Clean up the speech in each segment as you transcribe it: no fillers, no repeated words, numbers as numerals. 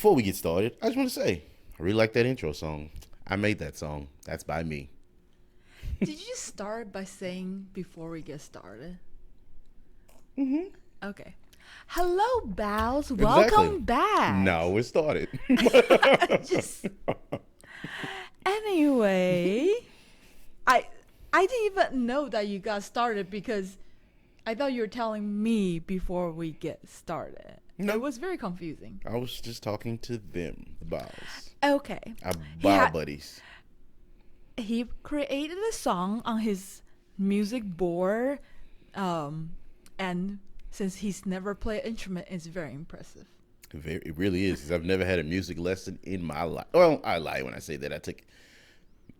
before we get started, I just want to say, I really like that intro song. I made that song. That's by me. Did you start by saying before we get started? Mm-hmm. Okay. Hello, Baos. Exactly. Welcome back. No, we're started. Just anyway, I didn't even know that you got started because I thought you were telling me before we get started. No. It was very confusing. I was just talking to them, the Baos. Okay. Our Bao buddies. He created a song on his music board, and since he's never played an instrument, it's very impressive. It really is, because I've never had a music lesson in my life. Well, I lie when I say that. I took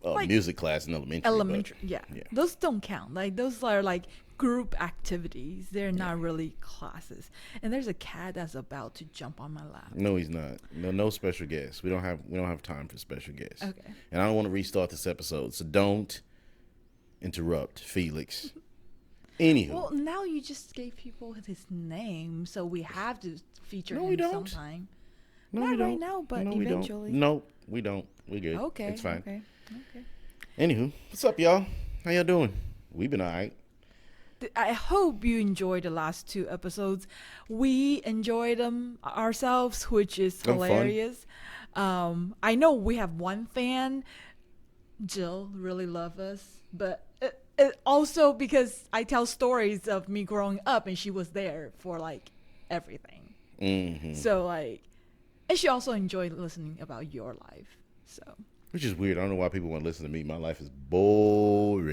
a music class in elementary. Yeah. Those don't count. Like, those are like group activities. They're not really classes. And there's a cat that's about to jump on my lap. No, he's not. No special guests. We don't have time for special guests. Okay. And I don't want to restart this episode, so don't interrupt Felix. Anywho. Well, now you just gave people his name, so we have to feature No, him we don't. sometime. No, Not we don't. right now, but No, we eventually. don't. No, we don't. We good. Okay. It's fine. Okay. Anywho, what's up, y'all? How y'all doing? We've been all right. I hope you enjoyed the last 2 episodes. We enjoyed them ourselves, which is hilarious. I know we have one fan, Jill, really love us, but it also because I tell stories of me growing up and she was there for like everything. Mm-hmm. So like, and she also enjoyed listening about your life. So. Which is weird. I don't know why people want to listen to me. My life is boring.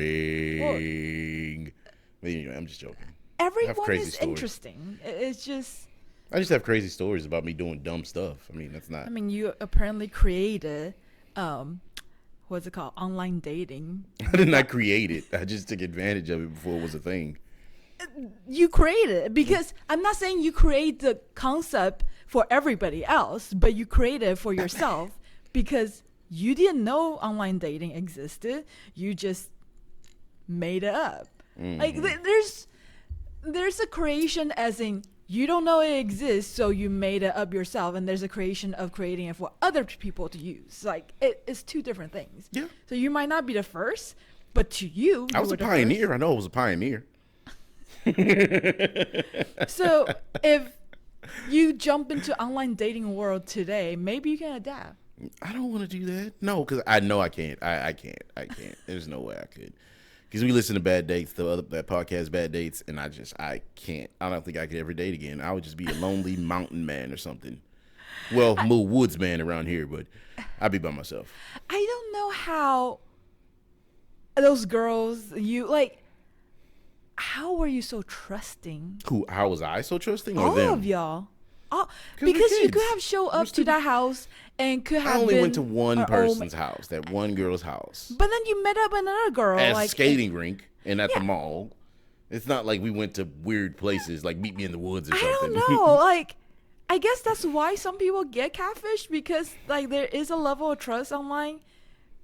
Anyway, I'm just joking. Everyone is interesting. It's just. I just have crazy stories about me doing dumb stuff. I mean, that's not. I mean, you apparently created, what's it called? Online dating. I did not create it. I just took advantage of it before it was a thing. You created it because I'm not saying you create the concept for everybody else, but you created it for yourself because you didn't know online dating existed. You just made it up. Mm-hmm. Like there's a creation as in you don't know it exists, so you made it up yourself, and there's a creation of creating it for other people to use. Like it's 2 different things. Yeah. So you might not be the first, but to you, I was a pioneer. I know I was a pioneer. So if you jump into online dating world today, maybe you can adapt. I don't want to do that. No, because I know I can't. I can't. There's no way I could. Because we listen to Bad Dates, that podcast Bad Dates, and I can't. I don't think I could ever date again. I would just be a lonely mountain man or something. Well, more woods man around here, but I'd be by myself. I don't know how those girls, how were you so trusting? How was I so trusting? Or All them? of y'all. Because you could have showed up to that house and could have I only been went to one person's house, that one girl's house. But then you met up with another girl. At a skating rink and at the mall. It's not like we went to weird places, like meet me in the woods or something. I don't know. I guess that's why some people get catfished because, there is a level of trust online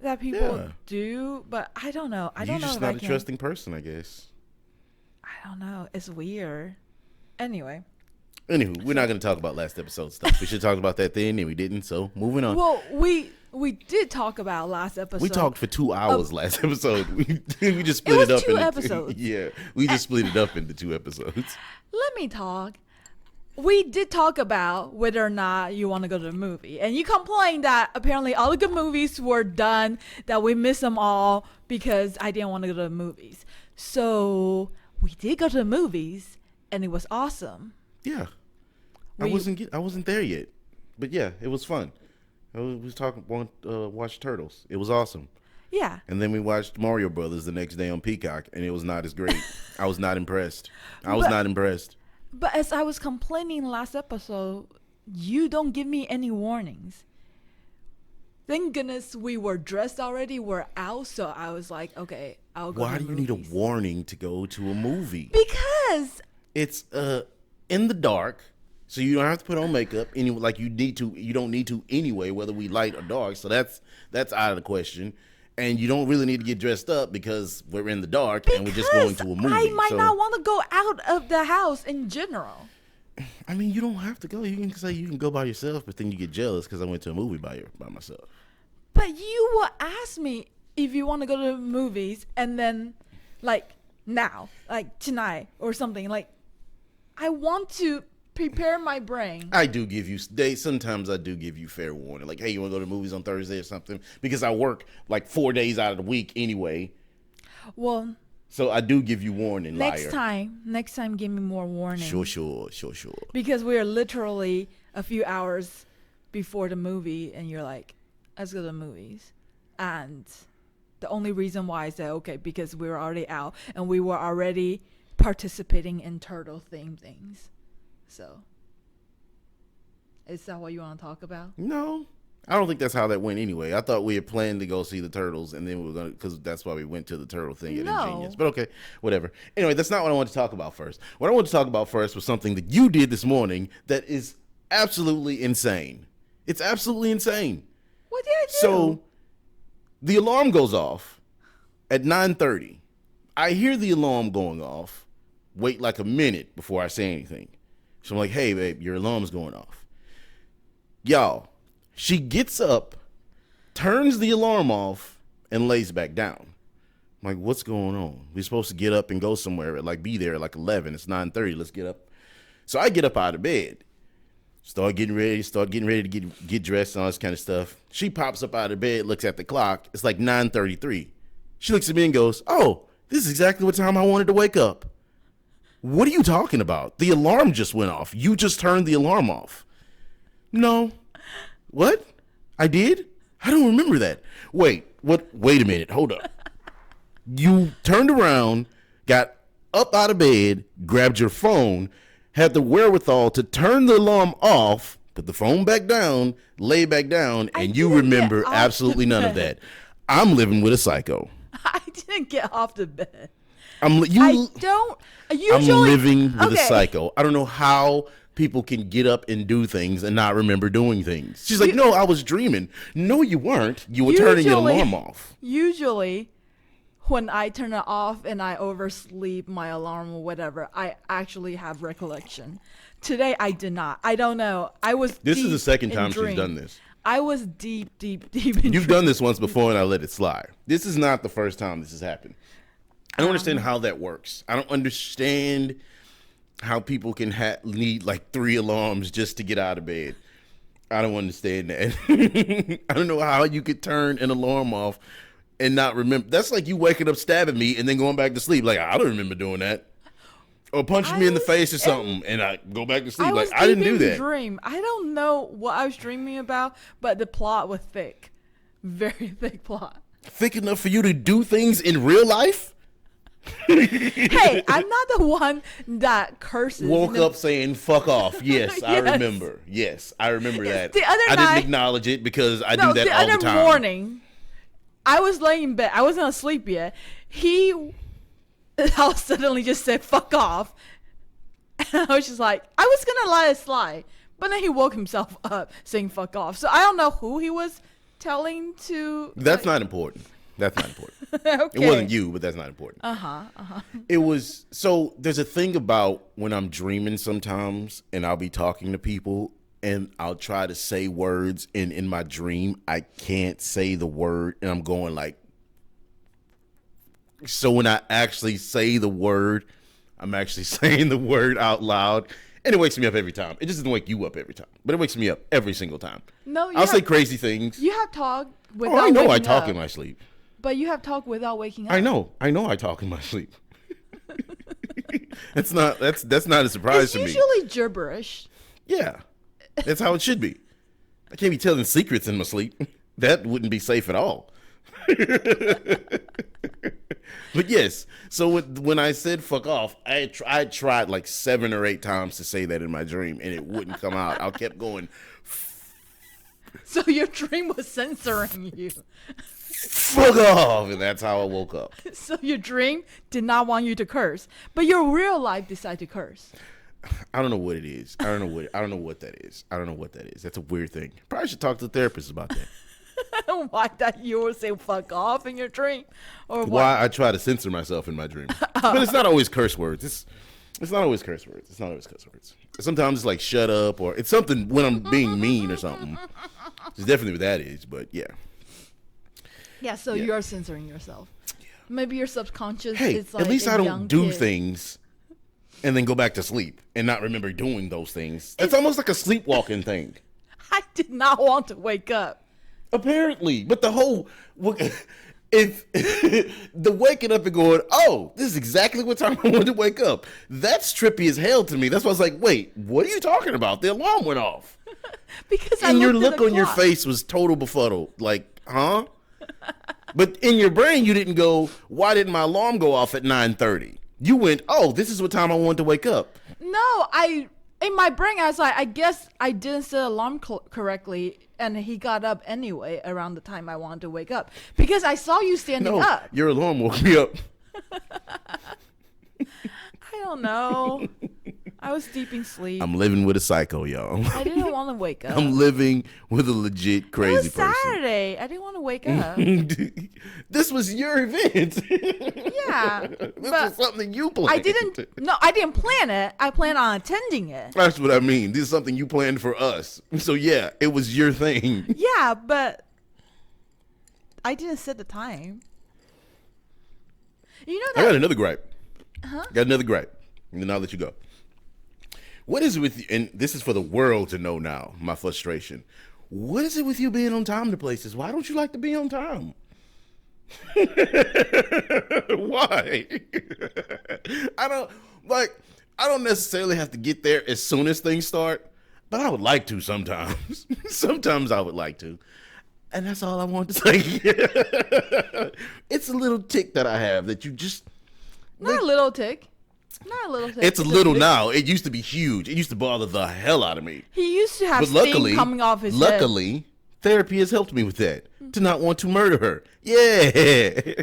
that people do. But I don't know. You're just not a trusting person, I guess. I don't know. It's weird. Anyway, we're not going to talk about last episode stuff. We should talk about that then, and we didn't. So moving on. Well, we did talk about last episode. We talked for 2 hours last episode. We just split it up. 2 episodes. Yeah, we just split it up into 2 episodes. Let me talk. We did talk about whether or not you want to go to the movie, and you complained that apparently all the good movies were done, that we missed them all because I didn't want to go to the movies. So we did go to the movies, and it was awesome. Yeah, I wasn't there yet, but yeah, it was fun. We was watched Turtles. It was awesome. Yeah. And then we watched Mario Brothers the next day on Peacock, and it was not as great. I was not impressed. But as I was complaining last episode, you don't give me any warnings. Thank goodness we were dressed already. We're out, so I was like, okay, I'll go. Why do you need a warning to go to a movie? Because it's in the dark, so you don't have to put on makeup. You don't need to anyway, whether we light or dark. So that's out of the question. And you don't really need to get dressed up because we're in the dark and we're just going to a movie. I might not want to go out of the house in general. I mean, you don't have to go. You can say you can go by yourself, but then you get jealous because I went to a movie by myself. But you will ask me if you want to go to the movies, and then, like, now, like tonight or something. Like, I want to prepare my brain. I do give you sometimes I do give you fair warning. Like, hey, you want to go to the movies on Thursday or something? Because I work like 4 days out of the week anyway. Well, so I do give you warning, next liar. Next time, give me more warning. Sure. Because we are literally a few hours before the movie, and you're like, let's go to the movies. And the only reason why I said, okay, because we were already out, and we were already participating in turtle-themed things. So, is that what you want to talk about? No. I don't think that's how that went anyway. I thought we had planned to go see the turtles, and then we were going to, because that's why we went to the turtle thing at Ingenious. But okay, whatever. Anyway, that's not what I wanted to talk about first. What I wanted to talk about first was something that you did this morning that is absolutely insane. It's absolutely insane. What did I do? So, the alarm goes off at 9:30. I hear the alarm going off. Wait like a minute before I say anything. So I'm like, hey, babe, your alarm's going off. Y'all. She gets up, turns the alarm off, and lays back down. I'm like, what's going on? We're supposed to get up and go somewhere, be there at like 11. It's 9:30. Let's get up. So I get up out of bed, start getting ready to get dressed and all this kind of stuff. She pops up out of bed, looks at the clock. It's like 9:33. She looks at me and goes, oh, this is exactly what time I wanted to wake up. What are you talking about? The alarm just went off. You just turned the alarm off. No. What? I did? I don't remember that. Wait, what? Wait a minute. Hold up. You turned around, got up out of bed, grabbed your phone, had the wherewithal to turn the alarm off, put the phone back down, lay back down, and you remember absolutely none of that. I'm living with a psycho. I didn't get off the bed. I'm living with a psycho. I don't know how people can get up and do things and not remember doing things. She's like, no, I was dreaming. No, you weren't. You were turning your alarm off. Usually, when I turn it off and I oversleep my alarm or whatever, I actually have recollection. Today, I did not. I don't know. This is the second time she's done this. I was deep in You've done this once before and I let it slide. This is not the first time this has happened. I don't understand how that works. I don't understand how people can need like 3 alarms just to get out of bed. I don't understand that. I don't know how you could turn an alarm off and not remember. That's like you waking up, stabbing me, and then going back to sleep. Like, I don't remember doing that. Or punching me in the face or something, and I go back to sleep. I didn't do that. Dream. I don't know what I was dreaming about, but the plot was thick. Very thick plot. Thick enough for you to do things in real life? Hey, I'm not the one that curses. Woke up saying "fuck off." Yes, I remember. Yes, I remember that. I didn't acknowledge it because I do that all the time. The other morning, I was laying in bed. I wasn't asleep yet. I'll suddenly just said "fuck off," and I was just like, I was gonna let it slide, but then he woke himself up saying "fuck off." So I don't know who he was telling to. That's not important. That's not important. Okay. It wasn't you, but that's not important. It was, so there's a thing about when I'm dreaming sometimes and I'll be talking to people and I'll try to say words and in my dream I can't say the word and I'm going like, so when I actually say the word, I'm actually saying the word out loud. And it wakes me up every time. It just doesn't wake you up every time, but it wakes me up every single time. No, I'll say crazy things. You have talked without I know waking I talk up. in my sleep. But you have talked without waking up. I know I talk in my sleep. That's not a surprise to me. It's usually gibberish. Yeah. That's how it should be. I can't be telling secrets in my sleep. That wouldn't be safe at all. But yes, so when I said fuck off, I tried like 7 or 8 times to say that in my dream and it wouldn't come out. I kept going. So your dream was censoring you. Fuck off, and that's how I woke up. So your dream did not want you to curse, but your real life decided to curse. I don't know what it is. I don't know what that is. That's a weird thing. Probably should talk to the therapist about that. Why that you would say fuck off in your dream, or why I try to censor myself in my dream. But it's not always curse words. It's not always curse words. Sometimes it's like shut up, or it's something when I'm being mean or something. It's definitely what that is, but yeah. Yeah, so you're censoring yourself. Yeah. Maybe your subconscious is like at least I don't do kid. things and then go back to sleep and not remember doing those things. It's almost like a sleepwalking thing. I did not want to wake up. Apparently, but the whole if the waking up and going, oh, this is exactly what time I wanted to wake up. That's trippy as hell to me. That's why I was like, wait, what are you talking about? The alarm went off. Because and your look on your face was total befuddled. Like, huh? But in your brain, you didn't go, why didn't my alarm go off at 9:30? You went, oh, this is what time I wanted to wake up. No, in my brain, I was like, I guess I didn't set the alarm correctly, and he got up anyway around the time I wanted to wake up. Because I saw you standing up. Your alarm woke me up. I don't know. I was deep in sleep. I'm living with a psycho, y'all. I didn't want to wake up. I'm living with a legit crazy person. It was Saturday. I didn't want to wake up. This was your event. Yeah. This was something you planned. I didn't plan it. I planned on attending it. That's what I mean. This is something you planned for us. So yeah, it was your thing. Yeah, but I didn't set the time. You know that I got another gripe. Got another gripe. And then I'll let you go. What is it with you? And this is for the world to know now, my frustration. What is it with you being on time to places? Why don't you like to be on time? Why? I don't necessarily have to get there as soon as things start, but I would like to sometimes. Sometimes I would like to. And that's all I want to say. It's a little tick that I have that you just... Not a little tick. Not a little tick. It's a little now. It used to be huge. It used to bother the hell out of me. He used to have steam coming off his head. Luckily, therapy has helped me with that. To not want to murder her. Yeah.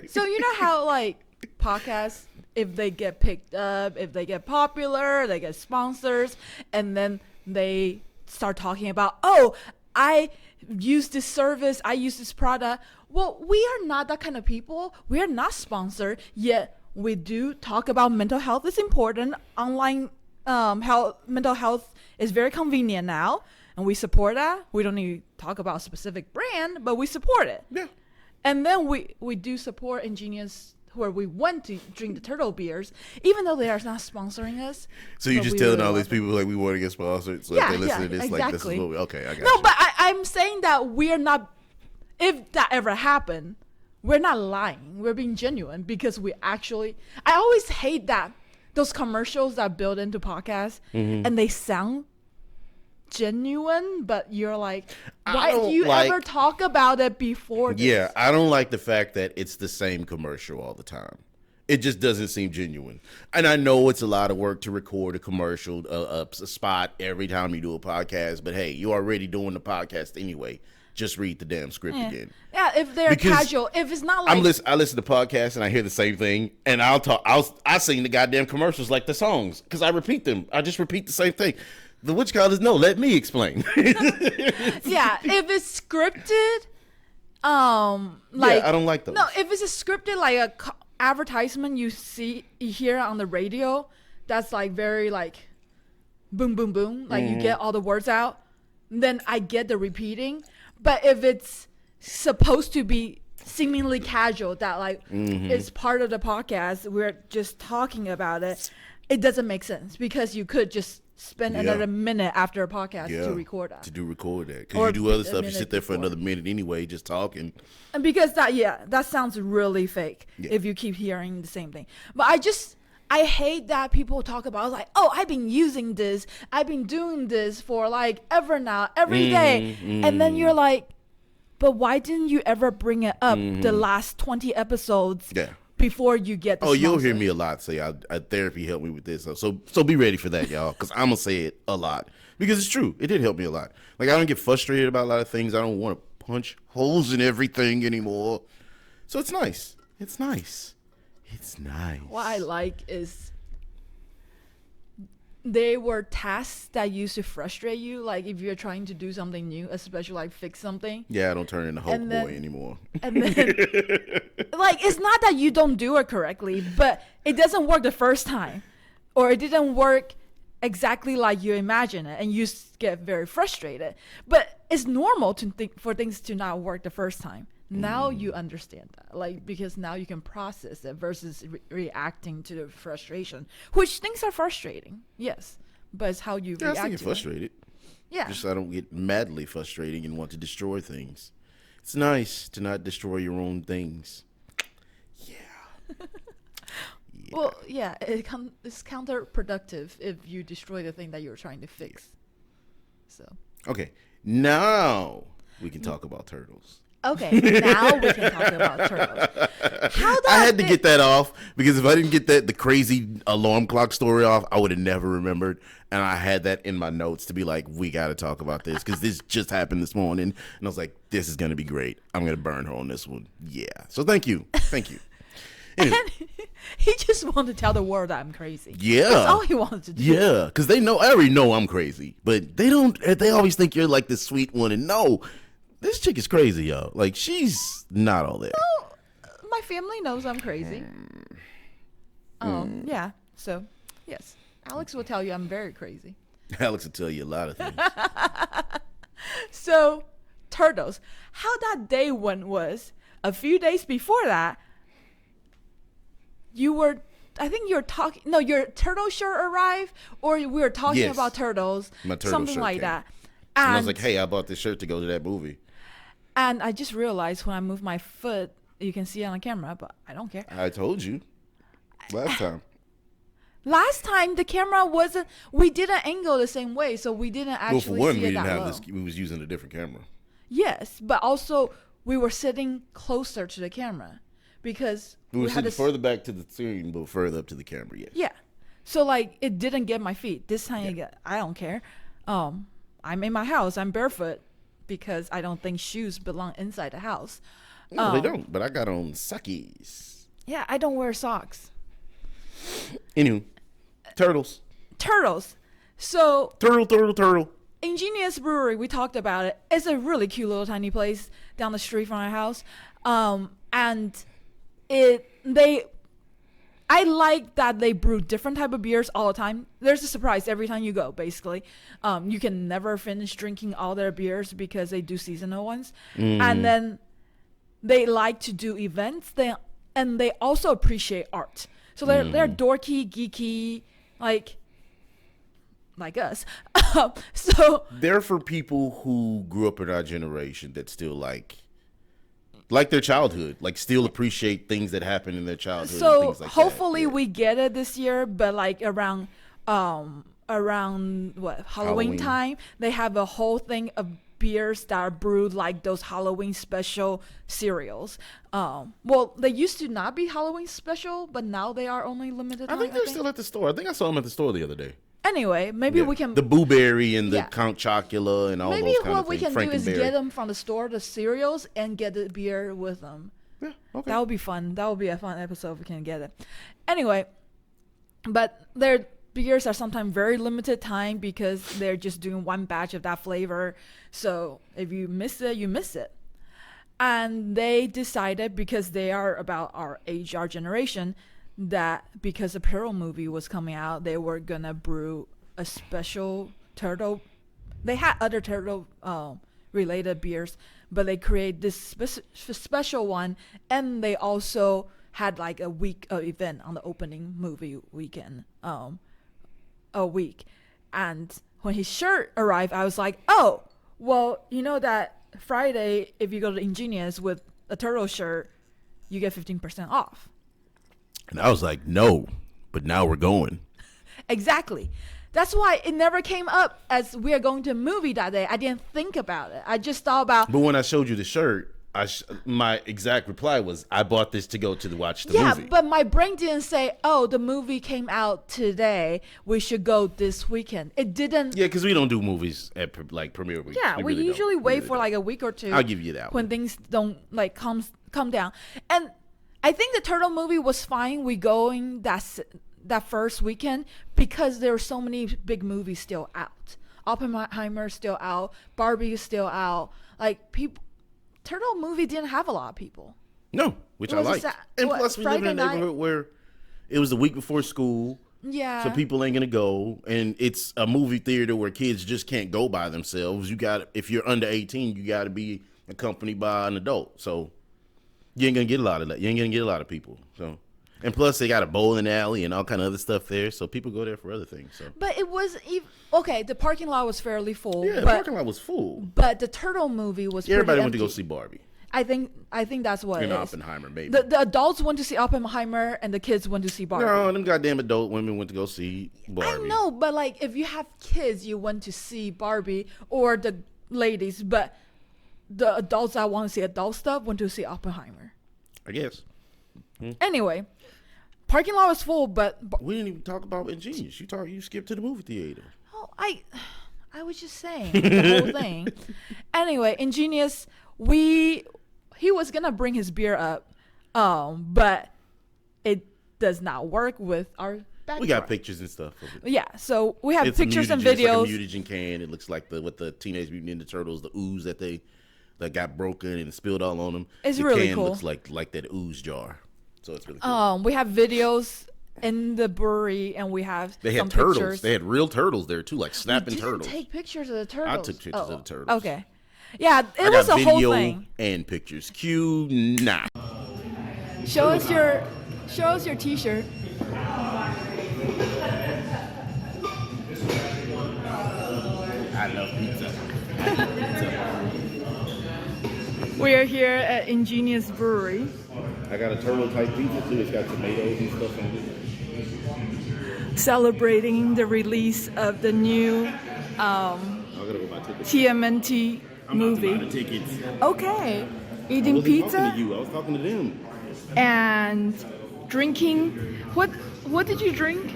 So you know how like podcasts, if they get picked up, if they get popular, they get sponsors, and then they start talking about, oh, I use this service, I use this product. Well, we are not that kind of people. We are not sponsored, yet we do talk about mental health is important. Online mental health is very convenient now, and we support that. We don't need to talk about a specific brand, but we support it. Yeah. And then we do support Ingenious, where we went to drink the turtle beers, even though they are not sponsoring us. So you're just telling all these people like we want to get sponsored, so if they listen to this, exactly. like this is what we, okay, I got you. No, but I'm saying that we're not, if that ever happened, we're not lying. We're being genuine because we actually, I always hate that those commercials that build into podcasts and they sound genuine, but you're like, why do you ever talk about it before this? Yeah, I don't like the fact that it's the same commercial all the time. It just doesn't seem genuine. And I know it's a lot of work to record a commercial, a spot every time you do a podcast, but hey, you're already doing the podcast anyway. Just read the damn script again. Yeah, if they're casual, if it's not like I listen to podcasts and I hear the same thing, and I sing the goddamn commercials like the songs because I repeat them. I just repeat the same thing. The witch callers, no, let me explain. Yeah, if it's scripted, I don't like those. No, if it's a scripted like a advertisement you hear on the radio, that's like very like boom, boom, boom, like you get all the words out. Then I get the repeating. But if it's supposed to be seemingly casual, that like it's part of the podcast, we're just talking about it, it doesn't make sense because you could just spend another minute after a podcast to record that. To record that. Because you do other stuff, you sit there for another minute anyway, just talking. And because that sounds really fake if you keep hearing the same thing. But I hate that people talk about like, oh, I've been using this, I've been doing this for like ever now, every day. And then you're like, but why didn't you ever bring it up the last 20 episodes before you get the sponsor? You'll hear me a lot say, therapy helped me with this. So be ready for that, y'all, because I'm going to say it a lot. Because it's true. It did help me a lot. Like, I don't get frustrated about a lot of things. I don't want to punch holes in everything anymore. So it's nice. It's nice. It's nice. What I like is they were tasks that used to frustrate you. Like if you're trying to do something new, especially like fix something. Yeah, I don't turn into Hulk boy anymore. And then, like, it's not that you don't do it correctly, but it doesn't work the first time. or it didn't work exactly like you imagine it, and you get very frustrated. But it's normal to think for things to not work the first time. Now you understand that, like, because now you can process it versus reacting to the frustration, which things are frustrating, yes, but it's how you Yeah, I react still get to frustrated. it. Yeah. Just I don't get madly frustrating and want to destroy things. It's nice to not destroy your own things. Yeah. Well, yeah, it's counterproductive if you destroy the thing that you're trying to fix. So. Okay, now we can talk about turtles. Okay, now we can talk about turtles. I had to get that off because if I didn't get the crazy alarm clock story off, I would have never remembered. And I had that in my notes to be like, we got to talk about this because this just happened this morning. And I was like, this is going to be great. I'm going to burn her on this one. Yeah. So thank you. Anyway. And he just wanted to tell the world that I'm crazy. Yeah. That's all he wanted to do. Yeah, because I already know I'm crazy. But they always think you're like the sweet one. And no, this chick is crazy, yo. Like, she's not all there. No, my family knows I'm crazy. Yeah. So, yes. Alex will tell you I'm very crazy. Alex will tell you a lot of things. So, turtles. How that day went was, a few days before that, I think you were talking, no, your turtle shirt arrived, or we were talking Yes. about turtles, My turtle something shirt like came. that. And I was like, hey, I bought this shirt to go to that movie. And I just realized when I move my foot, you can see it on camera, but I don't care. I told you last time. Last time the camera wasn't, we didn't angle the same way, so we didn't Well, for actually one, see we it didn't that have low. this. We was using a different camera. Yes, but also we were sitting closer to the camera because We were had sitting this, further back to the screen, but further up to the camera. Yes. yeah. So like it didn't get my feet. This time I don't care. I'm in my house. I'm barefoot because I don't think shoes belong inside the house. No, they don't. But I got on sockies. Yeah, I don't wear socks. Anywho, turtles. Turtles. So Turtle. Ingenious Brewery, we talked about it. It's a really cute little tiny place down the street from our house. And I like that they brew different type of beers all the time. There's a surprise every time you go, basically. You can never finish drinking all their beers because they do seasonal ones. And then they like to do events. And they also appreciate art. So they're dorky, geeky, like us. So They're for people who grew up in our generation that still like their childhood, like still appreciate things that happened in their childhood. And so things like hopefully that. Yeah. we get it this year, but like around what Halloween time, they have a whole thing of beers that are brewed like those Halloween special cereals. Well, they used to not be Halloween special, but now they are only limited I time, think they're still at the store. I think I saw them at the store the other day. Anyway, maybe Yeah. we can. The Boo Berry and the Yeah. Count Chocula and all Maybe those kind what of we things. can do is Frankenberry. get them from the store, the cereals, and get the beer with them. Yeah, okay. That would be fun. That would be a fun episode if we can get it. Anyway, but their beers are sometimes very limited time because they're just doing one batch of that flavor. So if you miss it, you miss it. And they decided, because they are about our age, our generation, that because the Peril movie was coming out, they were gonna brew a special turtle. They had other turtle related beers, but they create this special one, and they also had like a week of event on the opening movie weekend, a week. And when his shirt arrived, I was like, oh, well, you know that Friday, if you go to Ingenious with a turtle shirt, you get 15% off. And I was like, no, but now we're going. Exactly. That's why it never came up as we are going to a movie that day. I didn't think about it. I just thought about. But when I showed you the shirt, my exact reply was, I bought this to go to watch the Yeah, movie. but my brain didn't say, oh, the movie came out today. We should go this weekend. It didn't. Yeah, because we don't do movies at like premiere week. Yeah, we really usually don't. wait Really for don't. like a week or two. I'll give you that when one. things don't like come down. And I think the Turtle movie was fine. We going that first weekend because there were so many big movies still out. Oppenheimer's still out. Barbie is still out. Like people, Turtle movie didn't have a lot of people. No, which It I was a like. sa- And what, plus, we live in a Friday night? neighborhood where it was the week before school. Yeah. So people ain't gonna go, and it's a movie theater where kids just can't go by themselves. If you're under 18, you got to be accompanied by an adult. So you ain't gonna get a lot of that. You ain't gonna get a lot of people. So, and plus they got a bowling alley and all kind of other stuff there. So people go there for other things. So, But it was okay. The parking lot was fairly full. yeah, the but, parking lot was full. But the turtle movie was Everybody pretty went to go empty. see Barbie I think that's what and it is. Oppenheimer, maybe. The adults went to see Oppenheimer and the kids went to see Barbie. No, them goddamn adult women went to go see Barbie. I know, but like if you have kids, you went to see Barbie, or the ladies, but the adults that want to see adult stuff went to see Oppenheimer. I guess. Anyway, parking lot was full, but We didn't even talk about Ingenious. You skipped to the movie theater. oh, I was just saying the whole thing. Anyway, Ingenious, he was gonna bring his beer up, but it does not work with our background. We got pictures and stuff of it. Yeah, so we have It's pictures and It's videos. like a mutagen can. It looks like with the Teenage Mutant Ninja Turtles, the ooze that got broken and spilled all on them. It's the really can cool. looks like that ooze jar. So it's really cool. We have videos in the brewery, and we have They some had turtles. pictures. They had real turtles there too, like We snapping didn't turtles. take pictures of the turtles. I took pictures of the turtles. Okay. Yeah, I it was got a whole video thing. and pictures. Cue nah. Show us your T-shirt. I love pizza. We are here at Ingenious Brewery, I got a turtle type pizza too. It's got tomatoes and stuff on it. celebrating the release of the new I gotta go buy tickets. TMNT I'm movie. about to buy the tickets. Okay, I eating wasn't pizza talking to you. I was talking to them. and drinking. What did you drink?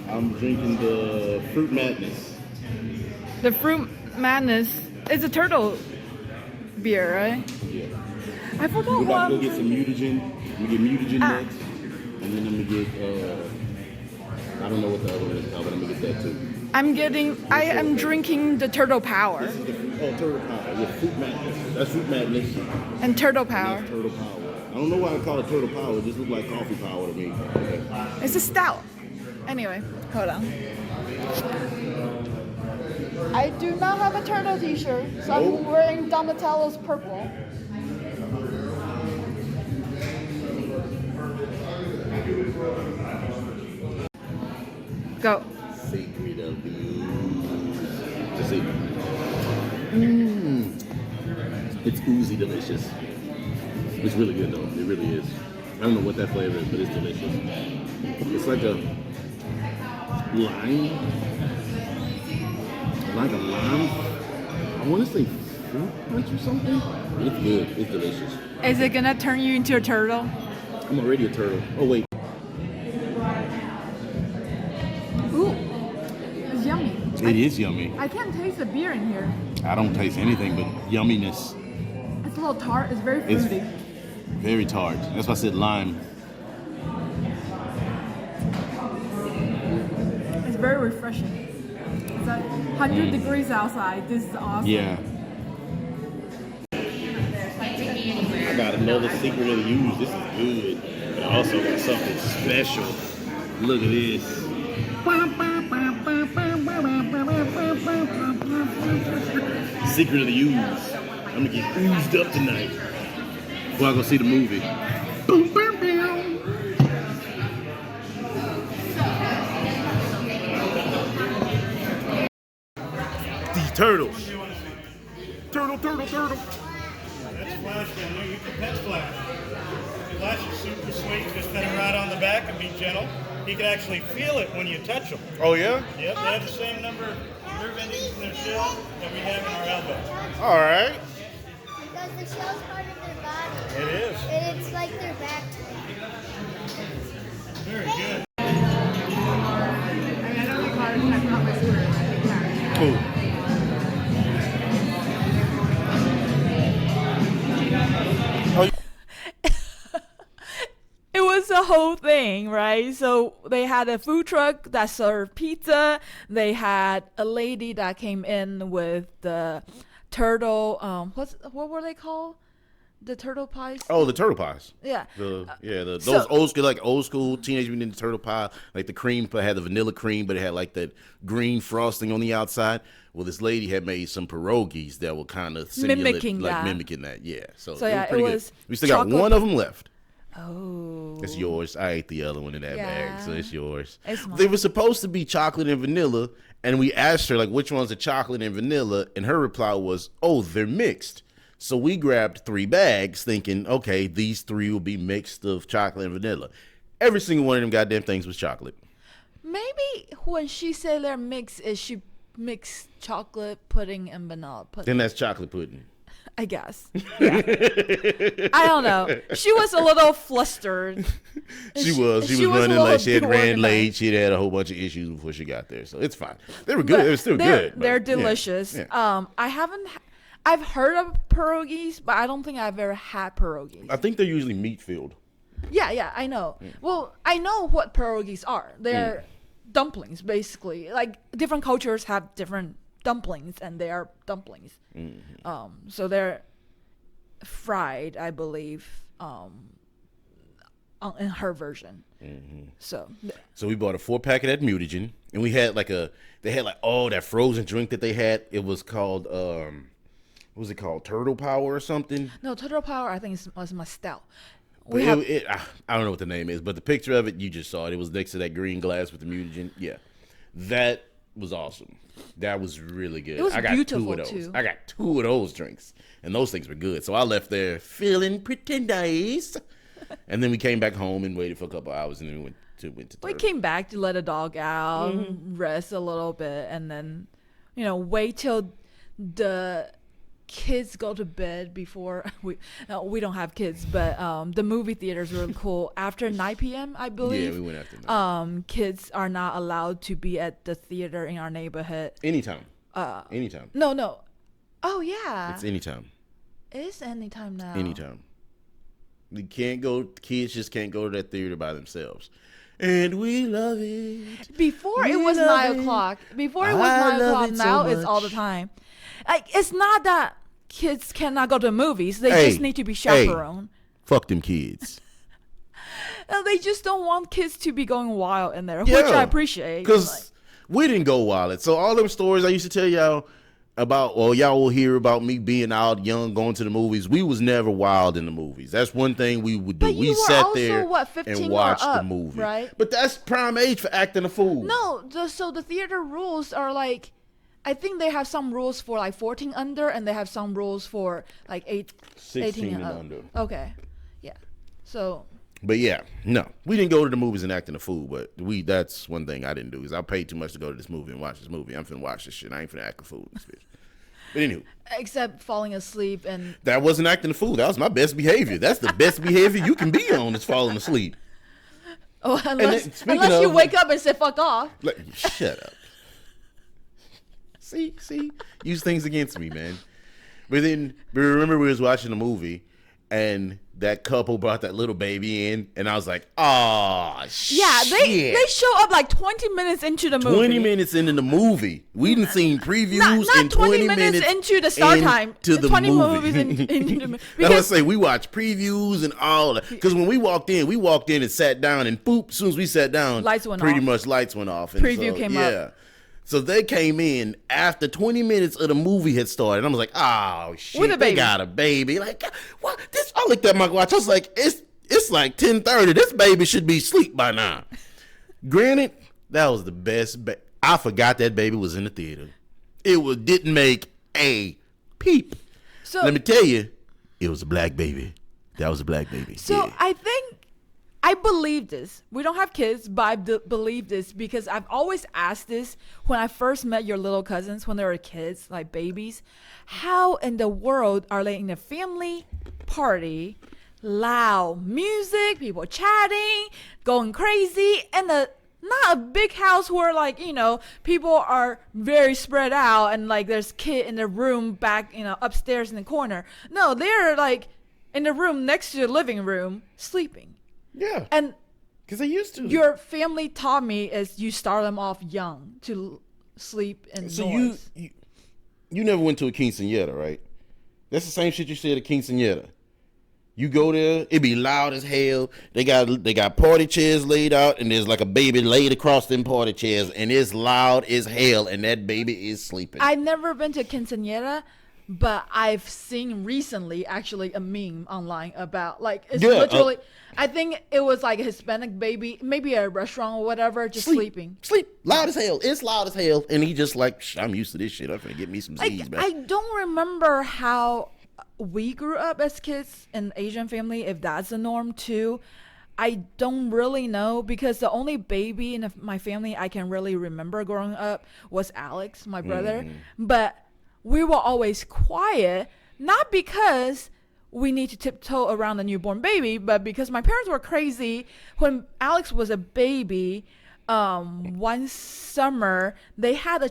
I'm drinking the Fruit Madness. The Fruit Madness. It's a turtle beer, right? Yeah. I forgot We're about to what. go get some mutagen. I'm gonna get mutagen Ah. next, and then I'm gonna get I don't know what the other one is called, but I'm gonna get that too. I am drinking the Turtle Power This is the Turtle Power. Yeah, Fruit Madness. That's Fruit Madness. and Turtle And Power. that's Turtle Power. I don't know why I call it Turtle Power. It just looks like coffee power to me. Okay. It's a stout. Anyway, hold on. I do not have a turtle t-shirt, so I'm Nope. wearing Donatello's purple. Go. Secret of the Just see. It's oozy delicious. It's really good though. It really is. I don't know what that flavor is, but it's delicious. It's like a lime. Like a lime. I want to say fruit punch or something. It's good. It's delicious. Is it gonna turn you into a turtle? I'm already a turtle. Oh wait. Ooh, it's yummy. It is yummy. I can't taste the beer in here. I don't taste anything but yumminess. It's a little tart. It's very It's fruity. very tart. That's why I said lime. It's very refreshing. It's like 100 degrees outside. This is awesome. Yeah. I got another secret of the use. This is good. But I also got something special. Look at this. Secret of the use. I'm gonna get oozed up tonight before I go see the movie. Boom, boom, boom. These turtles. Turtle. That's Flash down there. You can pet Flash. Flash is super sweet. Just pet him right on the back and be gentle. He can actually feel it when you touch him. Oh yeah? Yep, they have the same number of nerve endings in their shell that we have in our elbow. All right. Because the shell's part of their body. It is. And it's like their back. Very good. Cool. It was a whole thing, right? So they had a food truck that served pizza. They had a lady that came in with the turtle. What were they called? The turtle pies. Oh, the turtle pies. Yeah. Those so- old school Teenage Mutant Ninja Turtle pie, like the cream had the vanilla cream, but it had like that green frosting on the outside. Well, this lady had made some pierogies that were kind of Mimicking mimicking that. Yeah. So yeah, pretty it good. was We still got chocolate- one of them left. Oh. It's yours. I ate the other one in that bag, so Yeah. it's yours. It's mine. They were supposed to be chocolate and vanilla, and we asked her like which one's a chocolate and vanilla, and her reply was, "Oh, they're mixed." So we grabbed 3 bags, thinking, okay, these 3 will be mixed of chocolate and vanilla. Every single one of them goddamn things was chocolate. Maybe when she said they're mixed, is she mixed chocolate pudding and vanilla pudding? Then that's chocolate pudding. I guess. Yeah. I don't know. She was a little flustered. She was running like she had ran late. She had a whole bunch of issues before she got there, so it's fine. They were good. They were still good. but They're yeah, delicious. yeah. I've heard of pierogies, but I don't think I've ever had pierogies. I think they're usually meat filled. Yeah, I know. Well, I know what pierogies are. They're dumplings, basically. Like different cultures have different dumplings, and they are dumplings. So they're fried, I believe, in her version. So we bought a 4-pack of that mutagen, and we had they had that frozen drink that they had. It was called what was it called, Turtle Power or something? no, Turtle Power, I think was my style. But I don't know what the name is, but the picture of it, you just saw it. It was next to that green glass with the mutagen. Yeah, that was awesome. That was really good. It was I got beautiful, 2 of those. too. I got 2 of those drinks, and those things were good. So I left there feeling pretty nice. And then we came back home and waited for a couple hours, and then we went to We Turtle. came back to let a dog out, rest a little bit, and then, wait till the kids go to bed before we don't have kids, but the movie theaters were cool. After 9 p.m., I believe. Yeah, we went after that. Kids are not allowed to be at the theater in our neighborhood. Anytime. Anytime. No. Oh, yeah. It's anytime. It's anytime now. Anytime. Kids just can't go to that theater by themselves. And we love it. Before it We was love 9 it. o'clock. Before it was I 9 love o'clock. it so Now it's all the much. time. Like, it's not that kids cannot go to movies. They Hey, just need to be chaperoned. Fuck them kids. No, they just don't want kids to be going wild in there, which I appreciate. Because we didn't go wild. So all them stories I used to tell y'all about, y'all will hear about me being out young, going to the movies. We was never wild in the movies. That's one thing we would do. But We you were sat also, there 15 and or watched the up, movie. right? But that's prime age for acting a fool. No, so the theater rules are like, I think they have some rules for like 14 under, and they have some rules for like 16 18 and up. under. Okay, yeah. So But yeah, no, we didn't go to the movies and acting a fool. But that's one thing I didn't do, is I paid too much to go to this movie and watch this movie. I'm finna watch this shit. I ain't finna act a fool in this bitch. But anywho, except falling asleep and that wasn't acting a fool. That was my best behavior. That's the best behavior you can be on, is falling asleep. unless speaking you of- wake up and say fuck off. Like, shut up. See, use things against me, man. But then, remember we was watching a movie, and that couple brought that little baby in, and I was like, oh, shit. Yeah, they show up like 20 minutes into the movie. 20 minutes into the movie. We didn't seen previews Not and 20 minutes into the start time. To the 20 movie. movies into the movie. That's what I say. We watched previews and all that. Because when we walked in and sat down, and boop, as soon as we sat down, Lights went pretty off. much lights went off. And Preview came up. So they came in after 20 minutes of the movie had started. I was like, oh, shit. With a baby. They got a baby. Like, what? I looked at my watch. I was like, it's like 10:30. This baby should be asleep by now. Granted, that was the best. I forgot that baby was in the theater. It didn't make a peep. So Let me tell you, it was a black baby. That was a black baby. So Yeah. I think I believe this. We don't have kids, but I believe this because I've always asked this when I first met your little cousins when they were kids, like babies. How in the world are they in a family party, loud music, people chatting, going crazy, and not a big house where people are very spread out and like there's kid in the room back, upstairs in the corner. No, they're like in the room next to the living room sleeping. Yeah. And Because they used to. your family taught me is you start them off young to sleep in So noise. you never went to a quinceañera, right? That's the same shit you said at a quinceañera. You go there, it be loud as hell. They got party chairs laid out, and there's like a baby laid across them party chairs, and it's loud as hell, and that baby is sleeping. I've never been to quinceañera, but I've seen recently actually a meme online about like it's literally. I think it was like a Hispanic baby, maybe a restaurant or whatever, just sleeping. Sleep loud as hell. It's loud as hell, and he just like, I'm used to this shit. I'm gonna get me some Z's back. I don't remember how we grew up as kids in Asian family, if that's the norm too. I don't really know, because the only baby in my family I can really remember growing up was Alex, my brother. But we were always quiet, not because we need to tiptoe around the newborn baby, but because my parents were crazy. When Alex was a baby, one summer they had a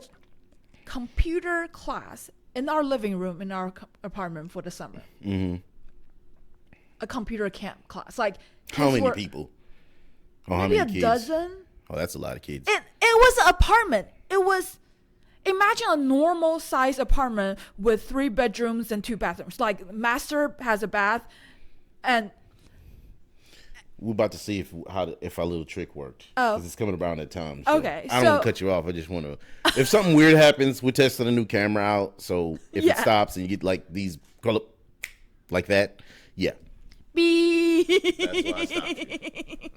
computer class in our living room in our apartment for the summer. A computer camp class. Like, how many people? Maybe how many kids? A dozen. Oh, that's a lot of kids. It was an apartment. It was, imagine a normal size apartment with 3 bedrooms and 2 bathrooms. Like, master has a bath, and we're about to see if our little trick worked. Because it's coming around that time. So okay. I don't want to cut you off. I just want to. If something weird happens, we're testing a new camera out. So if it stops and you get like these color like that, yeah. Beep. That's why I stopped it.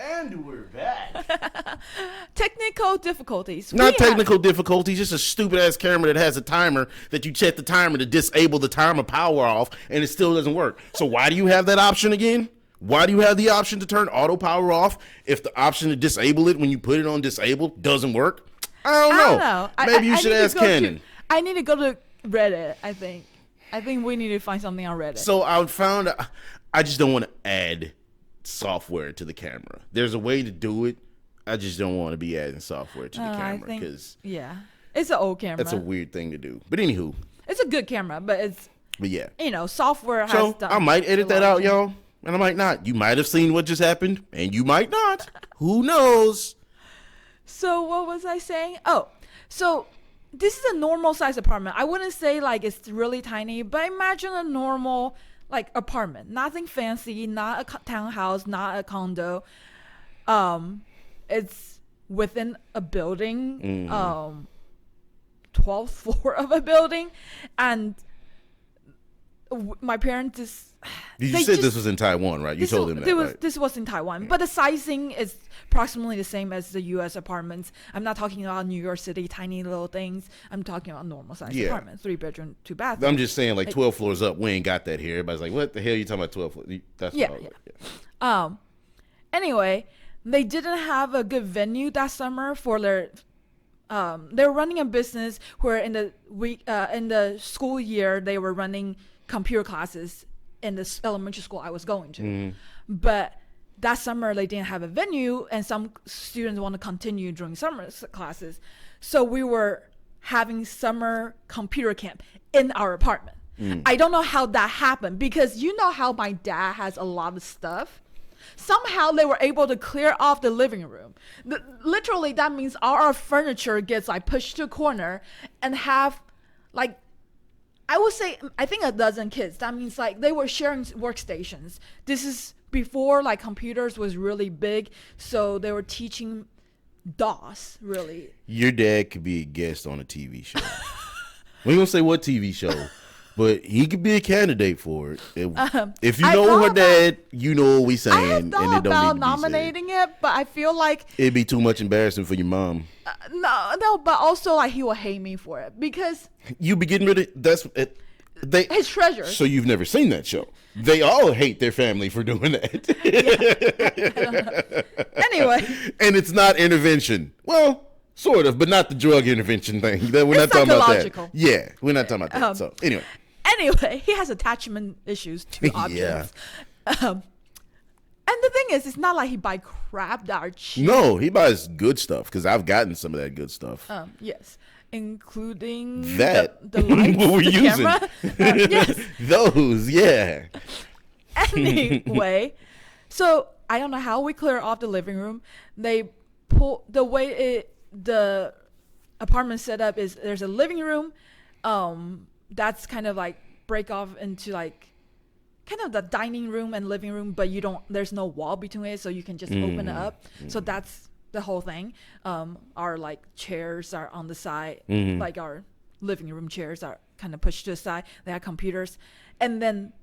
And we're back. Technical difficulties. Not technical difficulties, just a stupid ass camera that has a timer that you set the timer to disable the timer power off, and it still doesn't work. So why do you have that option again? Why do you have the option to turn auto power off if the option to disable it when you put it on disabled doesn't work? I don't know. Maybe you should ask Canon. I need to go to Reddit, I think. I think we need to find something on Reddit. So I just don't want to add software to the camera. There's a way to do it. I just don't want to be adding software to the camera, because it's an old camera. That's a weird thing to do. But anywho, it's a good camera, but software has so done. I might edit that out, y'all, and I might not. You might have seen what just happened, and you might not. Who knows? So what was I saying? Oh, so this is a normal size apartment. I wouldn't say like it's really tiny, but imagine a normal like apartment, nothing fancy, not a townhouse, not a condo. It's within a building, 12th floor of a building, and my parents just. You said this was in Taiwan, right? You told them that, right? This was in Taiwan, but the sizing is approximately the same as the U.S. apartments. I'm not talking about New York City, tiny little things. I'm talking about normal size apartments, 3 bedroom, 2 bathrooms. I'm just saying, like 12 floors up, we ain't got that here. Everybody's like, what the hell are you talking about 12 floors? That's what I was like. Anyway, they didn't have a good venue that summer for their. They were running a business where in the school year they were running computer classes in this elementary school I was going to. But that summer they didn't have a venue, and some students want to continue during summer classes. So we were having summer computer camp in our apartment. I don't know how that happened, because you know how my dad has a lot of stuff. Somehow they were able to clear off the living room. Literally, that means all our furniture gets like pushed to a corner, and have like, I would say, I think a dozen kids. That means like they were sharing workstations. This is before like computers was really big, so they were teaching DOS, really. Your dad could be a guest on a TV show. We ain't gonna say what TV show, but he could be a candidate for it. If you know her dad, you know what we saying. I have thought about nominating it, but I feel like it'd be too much embarrassing for your mom. No, but also like he will hate me for it, because you be getting rid of his treasures. So you've never seen that show? They all hate their family for doing that. Anyway, and it's not intervention. Well, sort of, but not the drug intervention thing. We're not talking about that. Yeah, we're not talking about that. So anyway, he has attachment issues to objects. And the thing is, it's not like he buy crap that are cheap. No, he buys good stuff, because I've gotten some of that good stuff. Yes, including that the lights, what we're the using. Camera. Yes, those. Yeah. Anyway, so I don't know how we clear off the living room. They pull the way the apartment setup is there's a living room, that's kind of like break off into like kind of the dining room and living room, but there's no wall between it, so you can just open it up. So that's the whole thing. Our like chairs are on the side, like our living room chairs are kind of pushed to the side. They have computers, and then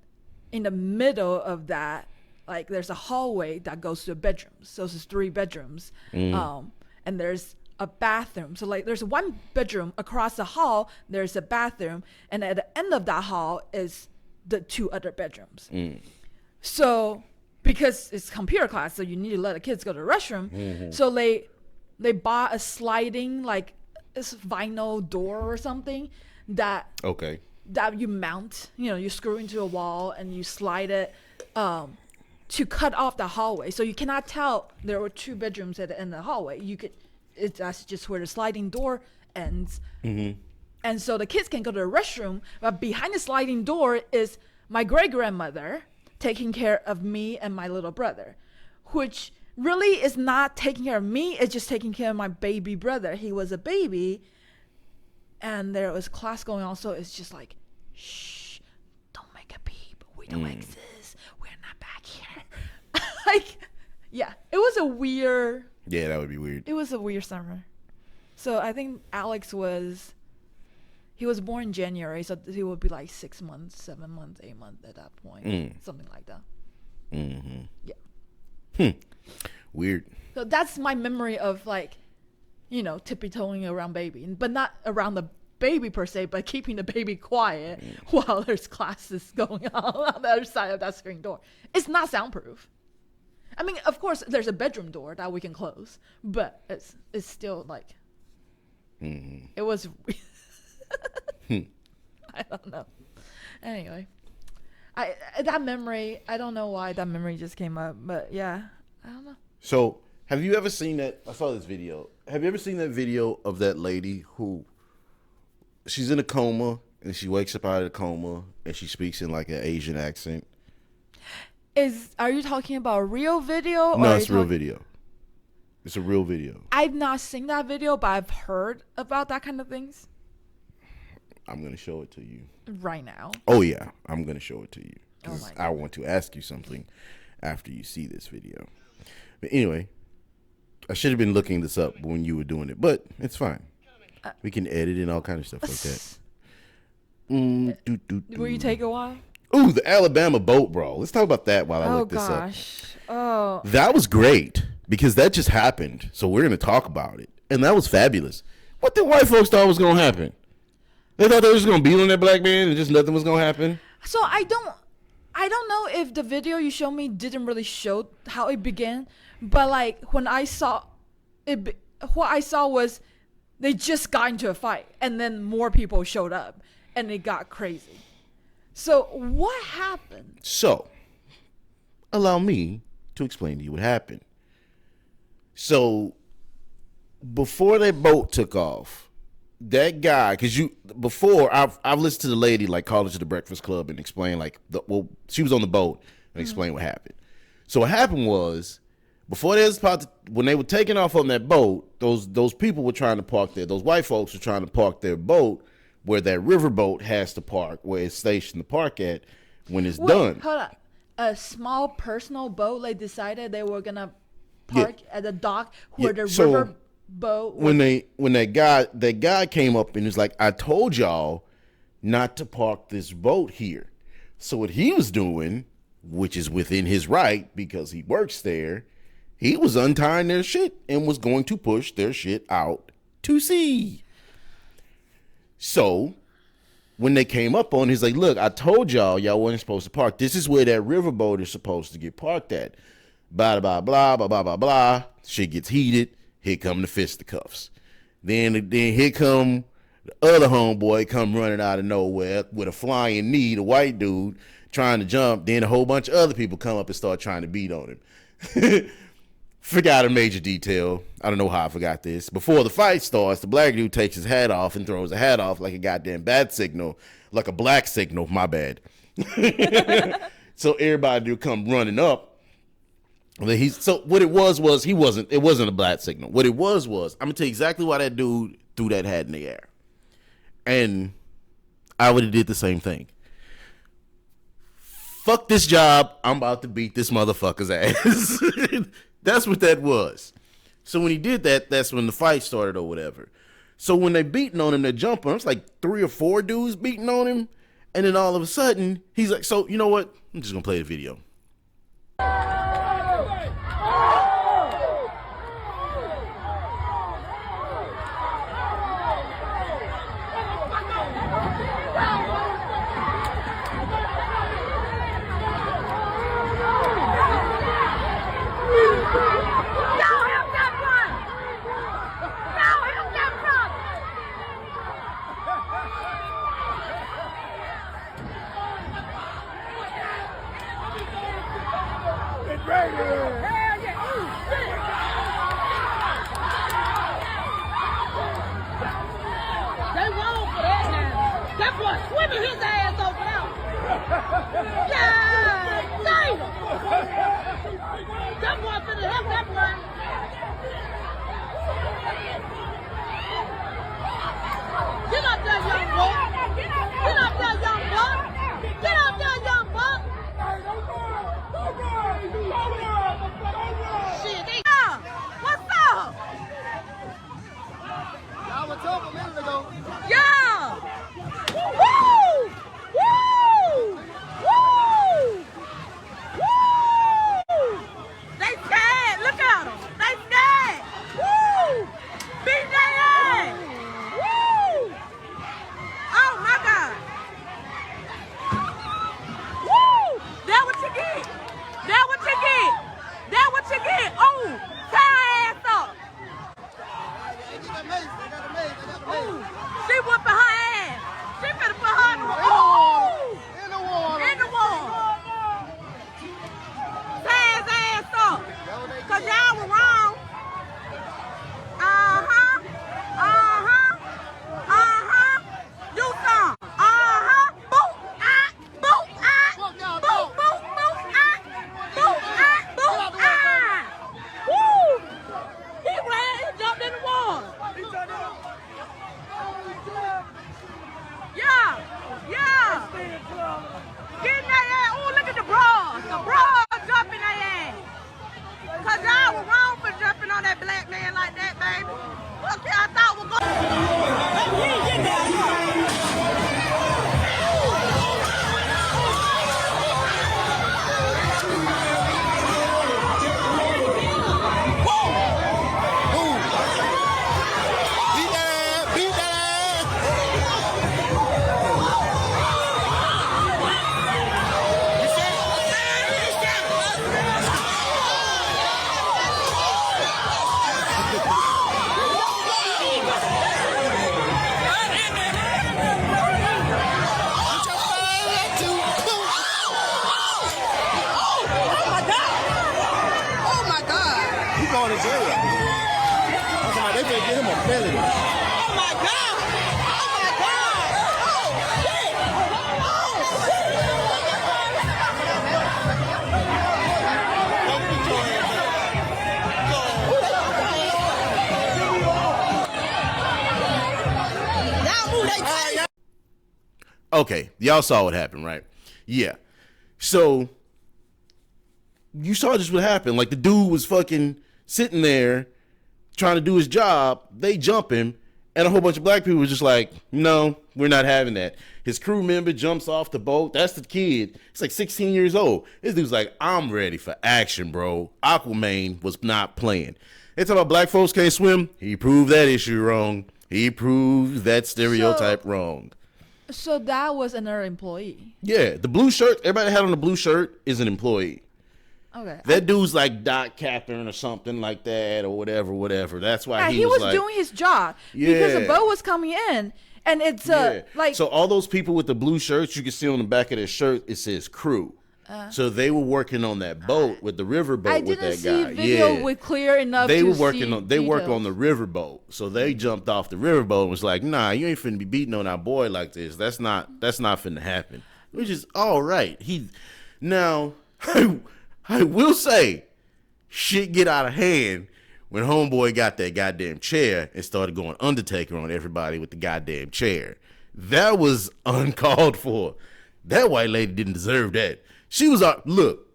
in the middle of that, like there's a hallway that goes to the bedrooms. So it's 3 bedrooms, and there's a bathroom. So like there's one bedroom across the hall. There's a bathroom, and at the end of that hall is the 2 other bedrooms. So because it's computer class, so you need to let the kids go to the restroom. So they bought a sliding like this vinyl door or something that you mount. You screw into a wall and you slide it to cut off the hallway. So you cannot tell there were 2 bedrooms at the end of the hallway. That's just where the sliding door ends. And so the kids can go to the restroom, but behind the sliding door is my great-grandmother taking care of me and my little brother, which really is not taking care of me. It's just taking care of my baby brother. He was a baby, and there was class going on, so it's just like, shh, don't make a peep. We don't exist. We're not back here. Like, yeah, it was a weird... Yeah, that would be weird. It was a weird summer. So I think Alex he was born in January, so he would be like 6 months, 7 months, 8 months at that point. Something like that. Yeah. Weird. So that's my memory of like, tippy-toeing around baby. But not around the baby per se, but keeping the baby quiet while there's classes going on the other side of that screen door. It's not soundproof. I mean, of course, there's a bedroom door that we can close, but it's still like, it was... I don't know. Anyway, that memory, I don't know why that memory just came up, but yeah, I don't know. So, have you ever seen that? I saw this video. Have you ever seen that video of that lady who she's in a coma and she wakes up out of the coma and she speaks in like an Asian accent? Are you talking about a real video? No, it's a real video. It's a real video. I've not seen that video, but I've heard about that kind of things. I'm going to show it to you. Right now. Oh, yeah. I'm going to show it to you. Oh my I want to ask you something after you see this video. But anyway, I should have been looking this up when you were doing it, but it's fine. We can edit and all kind of stuff like that. Will you take a while? Ooh, the Alabama boat brawl. Let's talk about that while I look this up. Oh. That was great because that just happened. So we're going to talk about it. And that was fabulous. What the white folks thought was going to happen? They thought they were just going to beat on that black man and just nothing was going to happen? So I don't know if the video you showed me didn't really show how it began, but like when I saw it, what I saw was they just got into a fight and then more people showed up and it got crazy. So what happened? So allow me to explain to you what happened. So before that boat took off, that guy, because I've listened to the lady like call into the Breakfast Club and explain she was on the boat and explain what happened. So what happened was when they were taking off on that boat, those people were trying to park there. Those white folks were trying to park their boat where that riverboat has to park, where it's stationed to park at when it's done. Hold up. A small personal boat, they decided they were gonna park at the dock where the river boat. When that guy came up and was like, I told y'all not to park this boat here. So what he was doing, which is within his right because he works there, he was untying their shit and was going to push their shit out to sea. So when they came up on, he's like, look, I told y'all wasn't supposed to park. This is where that riverboat is supposed to get parked at. Blah, blah, blah, blah, blah, blah, blah. Shit gets heated. Here come the fisticuffs. Then here come the other homeboy come running out of nowhere with a flying knee, the white dude trying to jump. Then a whole bunch of other people come up and start trying to beat on him. Forgot a major detail. I don't know how I forgot this. Before the fight starts, the black dude takes his hat off and throws the hat off like a goddamn bat signal, like a black signal. My bad. So everybody do come running up. So what it was it wasn't a black signal. What it was I'm gonna tell you exactly why that dude threw that hat in the air. And I would have did the same thing. Fuck this job. I'm about to beat this motherfucker's ass. That's what that was. So when he did that, that's when the fight started or whatever. So when they beating on him, they're jumping. It's like 3 or 4 dudes beating on him. And then all of a sudden, he's like, so you know what? I'm just going to play the video. Swimming his ass over there. Yeah, damn. That boy finna help that boy. Get up there, young boy. Get up there, young buck. Get up there, young buck. Shit, they what's up? Y'all were tough a minute ago. Yeah. Woo! Woo! Woo! Woo! They scared. Look at them. They scared. Woo! Beat their ass. Woo! Oh my God. Woo! That what you get. That what you get. That what you get. Oh, tie ass up. Ooh, she whooping her ass. She finna put her in the water. In the water. In the water. Tie his ass up. Cause y'all were wrong. Uh-huh. Uh-huh. Uh-huh. Do some. Uh-huh. Boop. Ah. Boop. Ah. Boop. Boop. Boop. Ah. Boop. Ah. Boop. Ah. Woo. He ran. He jumped in the water. Yeah, yeah. Get in their ass. Oh, look at the bras. The bras jumping their ass. Cause y'all were wrong for jumping on that black man like that, baby. Okay, I thought we're going to jail. That's why they better get him a felony. Oh my God! Oh my God! Oh shit! Okay, y'all saw what happened, right? Yeah. So you saw just what happened. Like the dude was fucking sitting there trying to do his job. They jump him, and a whole bunch of black people was just like, no, we're not having that. His crew member jumps off the boat. That's the kid. It's like 16 years old. This dude's like, I'm ready for action, bro. Aquaman was not playing. They talk about black folks can't swim. He proved that issue wrong. He proved that stereotype wrong. So that was another employee. Yeah, the blue shirt, everybody that had on the blue shirt is an employee. Okay. That dude's like dock captain or something like that or whatever. That's why He was like, doing his job. Yeah. Because the boat was coming in. And it's like... So all those people with the blue shirts, you can see on the back of their shirt, it says crew. So they were working on that boat with the river boat with that guy. I didn't see video with clear enough they to were working see on they work details. on the river boat. So they jumped off the river boat and was like, nah, you ain't finna be beating on our boy like this. That's not finna happen. Which is all right. Now I will say shit get out of hand when homeboy got that goddamn chair and started going Undertaker on everybody with the goddamn chair. That was uncalled for. That white lady didn't deserve that. She was, look,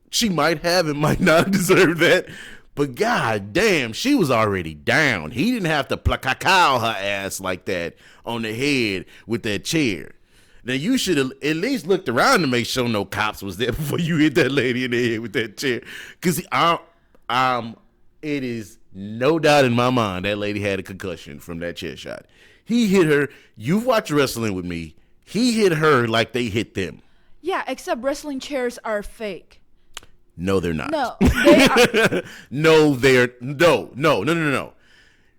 she might have and might not deserve that, but goddamn, she was already down. He didn't have to placacao her ass like that on the head with that chair. Now, you should have at least looked around to make sure no cops was there before you hit that lady in the head with that chair. Because it is no doubt in my mind that lady had a concussion from that chair shot. He hit her. You've watched wrestling with me. He hit her like they hit them. Yeah, except wrestling chairs are fake. No, they're not. No, they are. No.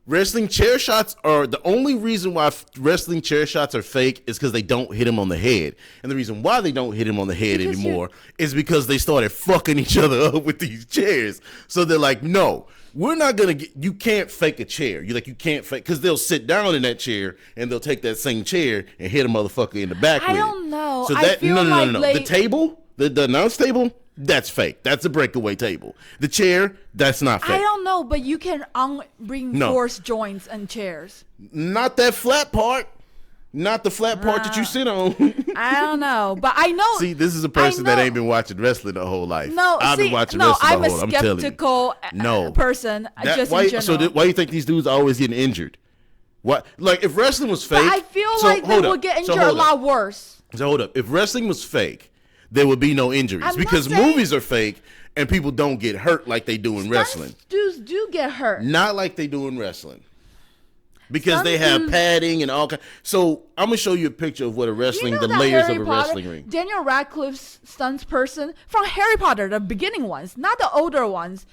Wrestling chair shots are the only reason why wrestling chair shots are fake is because they don't hit him on the head. And the reason why they don't hit him on the head anymore is because they started fucking each other up with these chairs. So they're like, no, we're not going to you can't fake a chair. You can't fake, because they'll sit down in that chair and they'll take that same chair and hit a motherfucker in the back with it. I don't know. So that, no. The table, the announce table, that's fake. That's a breakaway table. The chair, that's not fake. I don't know, but you can reinforce joints and chairs. Not that flat part. Not the flat part that you sit on. I don't know, but I know. See, this is a person that ain't been watching wrestling the whole life. No, I've been watching wrestling the whole life. I'm a skeptical person. Just in general. So why do you think these dudes are always getting injured? What? Like, if wrestling was fake, but I feel like they would get injured a lot worse. So hold up. If wrestling was fake, there would be no injuries because movies are fake and people don't get hurt like they do in wrestling. Dudes do get hurt. Not like they do in wrestling. Because they have padding and all kinds. So I'm gonna show you a picture of what the layers of a wrestling ring. Daniel Radcliffe's stunts person from Harry Potter, the beginning ones, not the older ones,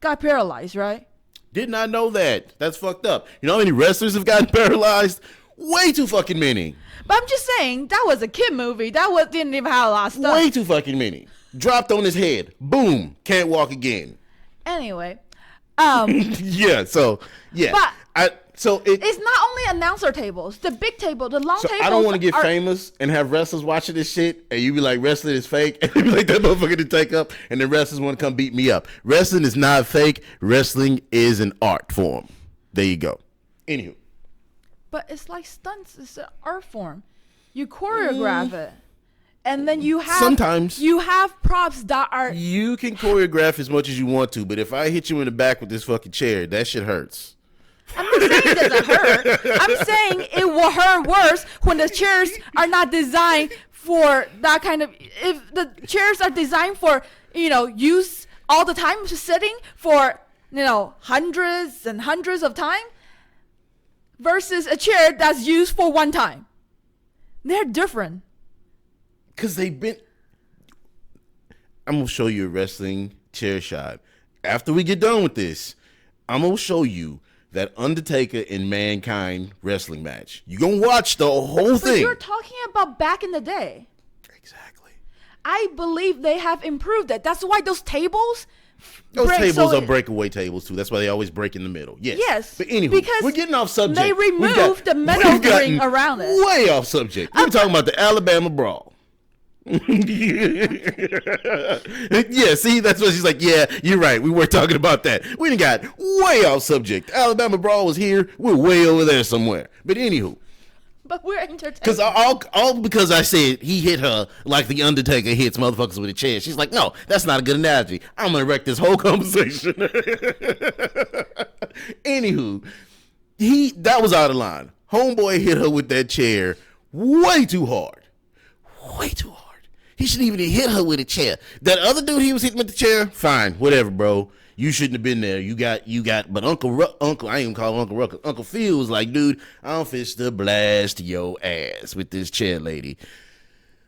got paralyzed, right? Did not know that. That's fucked up. You know how many wrestlers have gotten paralyzed? Way too fucking many. But I'm just saying, that was a kid movie. Didn't even have a lot of stuff. Way too fucking many. Dropped on his head. Boom. Can't walk again. Anyway. Yeah, so, yeah. But it's not only announcer tables. The big table, the long tables. I don't want to get famous and have wrestlers watching this shit, and you be like, wrestling is fake, and you be like, that motherfucker to take up, and the wrestlers want to come beat me up. Wrestling is not fake. Wrestling is an art form. There you go. Anywho. But it's like stunts. It's an art form. You choreograph it. And then you have props that are... You can choreograph as much as you want to, but if I hit you in the back with this fucking chair, that shit hurts. I'm not saying it doesn't hurt. I'm saying it will hurt worse when the chairs are not designed for that kind of... If the chairs are designed for, use all the time, sitting for, hundreds and hundreds of time, versus a chair that's used for one time. They're different. Because they've been... I'm going to show you a wrestling chair shot. After we get done with this, I'm going to show you that Undertaker and Mankind wrestling match. You're going to watch the whole thing. But you're talking about back in the day. Exactly. I believe they have improved it. That's why those tables... Those tables are breakaway tables, too. That's why they always break in the middle. Yes. But anyway, because we're getting off subject. They removed the metal ring around it. Way off subject. We're talking about the Alabama Brawl. Yeah, see, that's what she's like. Yeah, you're right. We were talking about that. We done got way off subject. Alabama Brawl was here. We're way over there somewhere. But anywho. But we're entertained. Because all because I said he hit her like the Undertaker hits motherfuckers with a chair. She's like, no, that's not a good analogy. I'm gonna wreck this whole conversation. Anywho, that was out of line. Homeboy hit her with that chair way too hard. Way too hard. He shouldn't even hit her with a chair. That other dude he was hitting with the chair, fine, whatever, bro. You shouldn't have been there. You got, but Uncle, I ain't even call him Uncle Ruckus. Uncle Phil was like, dude, I'm fit to blast your ass with this chair lady.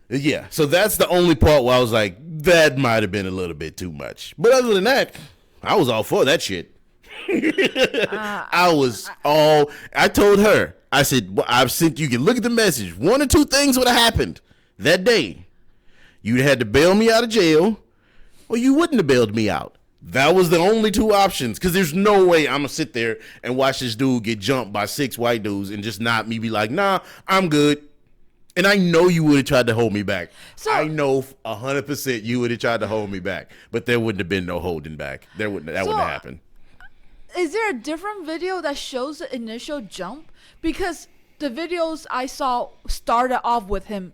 Yeah, so that's the only part where I was like, that might have been a little bit too much. But other than that, I was all for that shit. I told her, I said, well, I've sent you can look at the message. One or two things would have happened that day. You'd had to bail me out of jail, or you wouldn't have bailed me out. That was the only two options, because there's no way I'm going to sit there and watch this dude get jumped by 6 white dudes and just not me be like, nah, I'm good. And I know you would have tried to hold me back. So- I know 100% you would have tried to hold me back, but there wouldn't have been no holding back. That wouldn't have happened. Is there a different video that shows the initial jump? Because the videos I saw started off with him.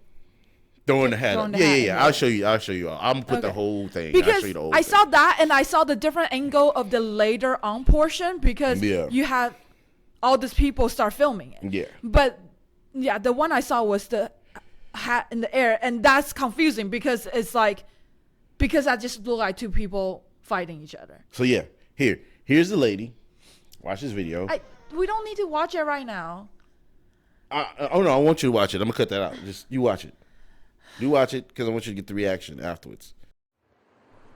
Throwing the hat Throwing up. the Yeah, hat yeah, in yeah. there. I'll show you. I'm gonna put the Okay. whole thing. I'll Because show you the whole I thing. saw that and I saw the different angle of the later on portion because Yeah. you have all these people start filming it. Yeah. But yeah, the one I saw was the hat in the air, and that's confusing because it's like because I just look like two people fighting each other. So yeah, here's the lady. Watch this video. We don't need to watch it right now. Oh no, I want you to watch it. I'm gonna cut that out. Just you watch it. You watch it because I want you to get the reaction afterwards.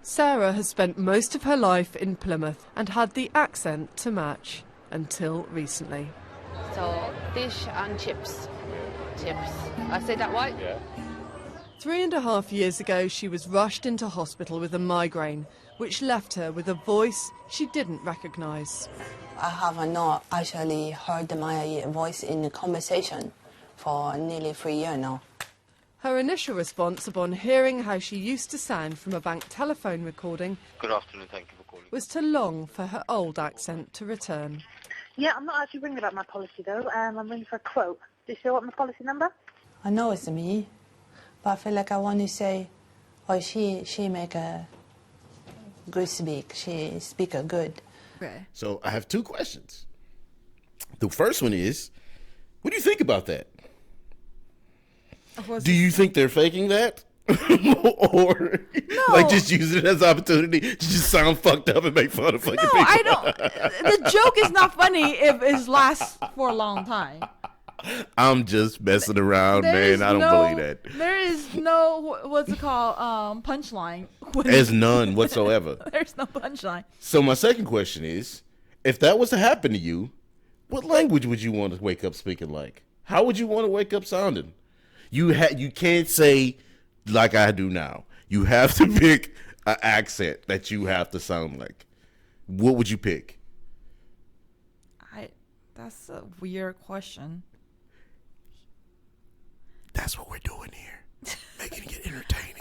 Sarah has spent most of her life in Plymouth and had the accent to match until recently. So fish and chips. Chips. I said that right? Yeah. 3.5 years ago, she was rushed into hospital with a migraine, which left her with a voice she didn't recognise. I have not actually heard my voice in the conversation for nearly 3 years now. Her initial response upon hearing how she used to sound from a bank telephone recording Good afternoon, thank you for calling. was to long for her old accent to return. Yeah, I'm not actually ringing about my policy though. I'm ringing for a quote. Do you still want my policy number? I know it's me, but I feel like I want to say, oh, she make a good speak. She speak a good. Okay. So I have two questions. The first one is, what do you think about that? Do you think they're faking that? Or like just using it as an opportunity to just sound fucked up and make fun of fucking people? I don't. The joke is not funny if it lasts for a long time. I'm just messing around, There is man. I don't no- believe that. There is no what's it called punchline. There's none whatsoever. There's no punchline. So my second question is, if that was to happen to you, what language would you want to wake up speaking like? How would you want to wake up sounding? You can't say like I do now. You have to pick an accent that you have to sound like. What would you pick? That's a weird question. That's what we're doing here, making it entertaining.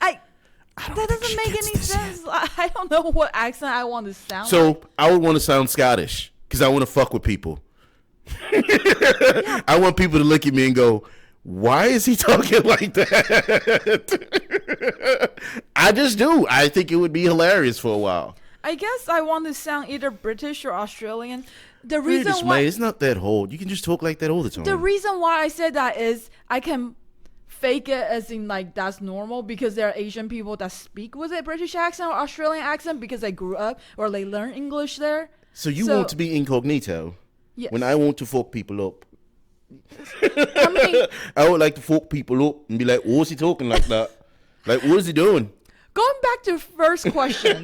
That doesn't make any sense. I don't know what accent I want to sound like. So I would want to sound Scottish because I want to fuck with people. I want people to look at me and go, why is he talking like that? I just do. I think it would be hilarious for a while. I guess I want to sound either British or Australian. The reason British, why man, it's not that hard. You can just talk like that all the time. the reason why I said that is I can fake it as in like that's normal because there are Asian people that speak with a British accent or Australian accent because they grew up or they learn English there. So you want to be incognito Yes. when I want to fuck people up. I mean, I would like to fuck people up and be like, what's he talking like that? Like, what is he doing? going back to first question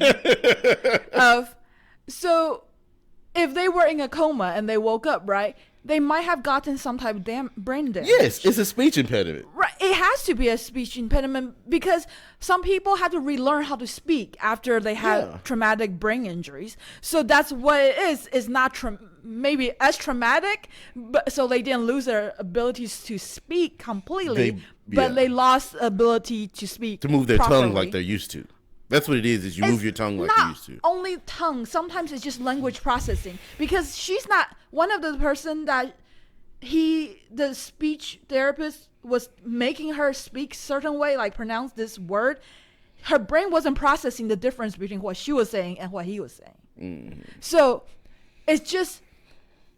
of so if they were in a coma and they woke up, right, they might have gotten some type of brain damage. Yes, it's a speech impediment. Right, it has to be a speech impediment because some people had to relearn how to speak after they had traumatic brain injuries. So that's what it is. It's not maybe as traumatic, but so they didn't lose their abilities to speak completely, but they lost ability to speak to move their properly. tongue like they're used to. That's what it is you move your tongue like you used to. Not only tongue, sometimes it's just language processing. Because she's not one of the person that the speech therapist was making her speak certain way, like pronounce this word. Her brain wasn't processing the difference between what she was saying and what he was saying. So it's just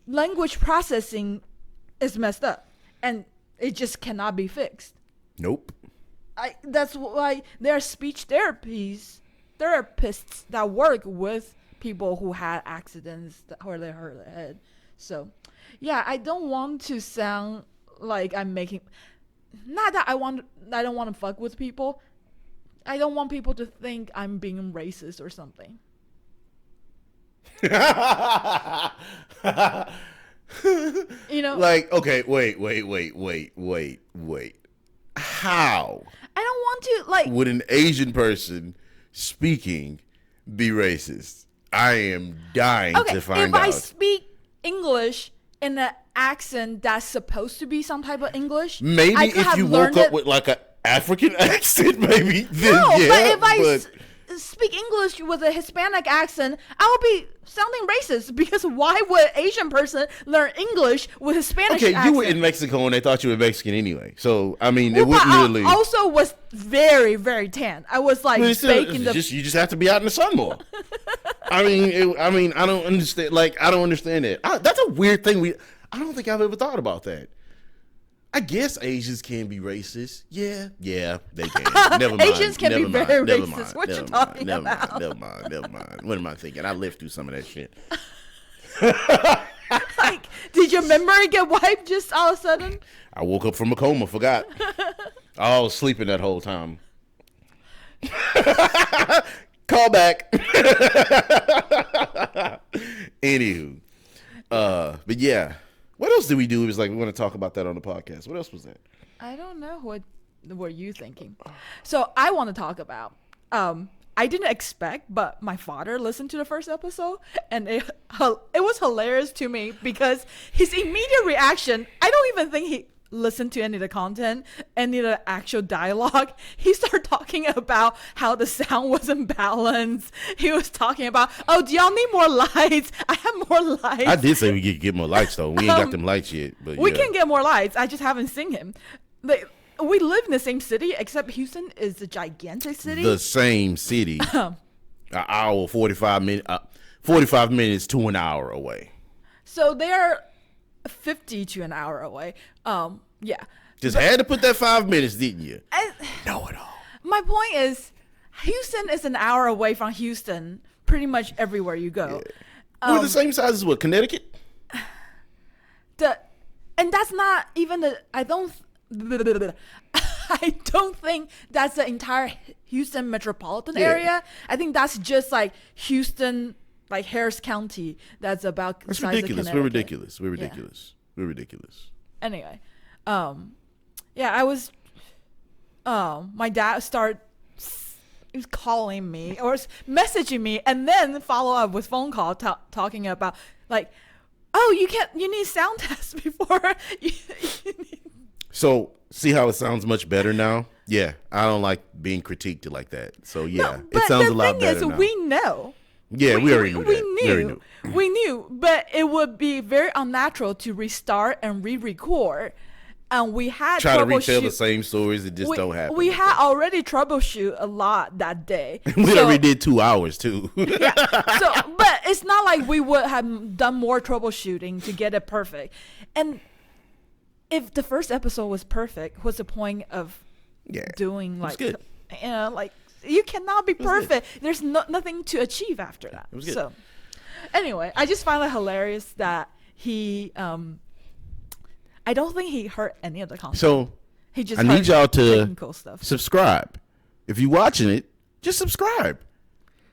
language processing is messed up and it just cannot be fixed. Nope. That's why there are speech therapists that work with people who had accidents or they hurt their head. So, yeah, I don't want to sound like I'm making. Not that I don't want to fuck with people. I don't want people to think I'm being racist or something. You know, like, okay, wait. How? I don't want to like. Would an Asian person speaking be racist? I am dying to find if out. I speak English in an accent that's supposed to be some type of English. Maybe I could if have you learned woke up it. with like an African accent, maybe. Then No, yeah, but if I speak English with a Hispanic accent, I would be sounding racist because why would an Asian person learn English with Hispanic accent? Okay, you were in Mexico and they thought you were Mexican anyway. So, I mean, it Well, wouldn't but really. I also was very, very tan. I was like But still, baking the. you just have to be out in the sun more. I mean, I don't understand. Like, I don't understand it. That's a weird thing. I don't think I've ever thought about that. I guess Asians can be racist. Yeah, they can. Never mind. Asians can be very racist. What you talking about? Never mind. What am I thinking? I lived through some of that shit. Like, did your memory get wiped just all of a sudden? I woke up from a coma, forgot. I was sleeping that whole time. Call back. Anywho, but yeah. What else did we do? It was like, we want to talk about that on the podcast. What else was that? I don't know. What were you thinking? So I want to talk about, I didn't expect, but my father listened to the first episode and it was hilarious to me because his immediate reaction, I don't even think he listened to any of the content, any of the actual dialogue. He started talking about how the sound wasn't balanced. He was talking about, oh, do y'all need more lights? I have more lights. I did say we could get more lights though. We ain't got them lights yet, but we can get more lights. I just haven't seen him. We live in the same city, except Houston is a gigantic city. The same city, an hour 45 minutes to an hour away. So they're 50 to an hour away. Yeah. Just had to put that 5 minutes, didn't you? Know it all. My point is, Houston is an hour away from Houston, pretty much everywhere you go. Yeah. We're the same size as what, Connecticut? And that's not even the. I don't think that's the entire Houston metropolitan area. I think that's just like Houston, like Harris County. That's about. That's size ridiculous. Of We're ridiculous. We're ridiculous. Anyway, yeah, I was. My dad started calling me or messaging me, and then follow up with phone call talking about like, oh, you need sound tests before. So see how it sounds much better now. Yeah, I don't like being critiqued like that. So yeah, it sounds a lot better now. We know. Yeah, we already knew that. We knew, but it would be very unnatural to restart and re-record. And we had try to retell the same stories that just don't happen. We had already troubleshoot a lot that day. We already did 2 hours too. Yeah. So, but it's not like we would have done more troubleshooting to get it perfect. And if the first episode was perfect, what's the point of doing like, good. Like you cannot be perfect. There's nothing to achieve after that. It was good. So, anyway, I just find it hilarious that he. I don't think he heard any of the content. So he just I need y'all to cool stuff. subscribe. If you're watching it, just subscribe.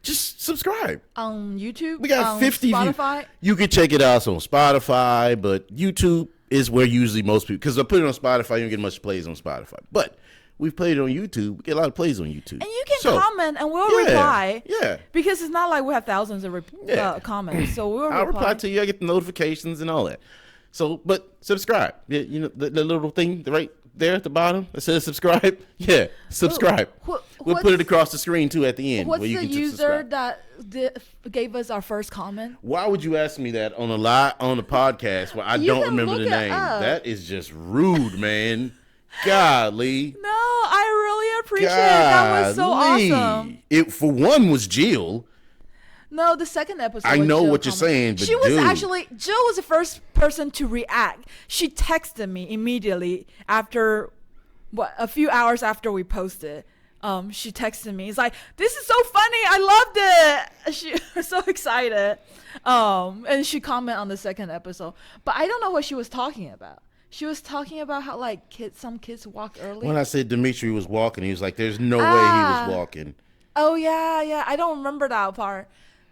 Just subscribe. On YouTube? We got 50 Spotify? You can check it out on Spotify, but YouTube is where usually most people, because I put it on Spotify, you don't get much plays on Spotify. But we've played it on YouTube. We get a lot of plays on YouTube. And you can comment and we'll reply. Yeah. Because it's not like we have thousands of comments. So we'll I'll reply to you. I get the notifications and all that. So, but subscribe. You know, the little thing right there at the bottom that says subscribe. Yeah, subscribe. We'll put it across the screen too at the end. What's where you the can user that gave us our first comment? Why would you ask me that on a podcast where I don't remember the name? That is just rude, man. Golly. No, I really appreciate it. That was so awesome. It for one was Jill. No, the second episode. I know what you're saying, but Jill was the first person to react. She texted me immediately after, a few hours after we posted. She texted me. It's like, this is so funny. I loved it. She was so excited. And she commented on the second episode. But I don't know what she was talking about. She was talking about how like some kids walk early. When I said Dimitri was walking, he was like, there's no way he was walking. Oh, yeah. I don't remember that part.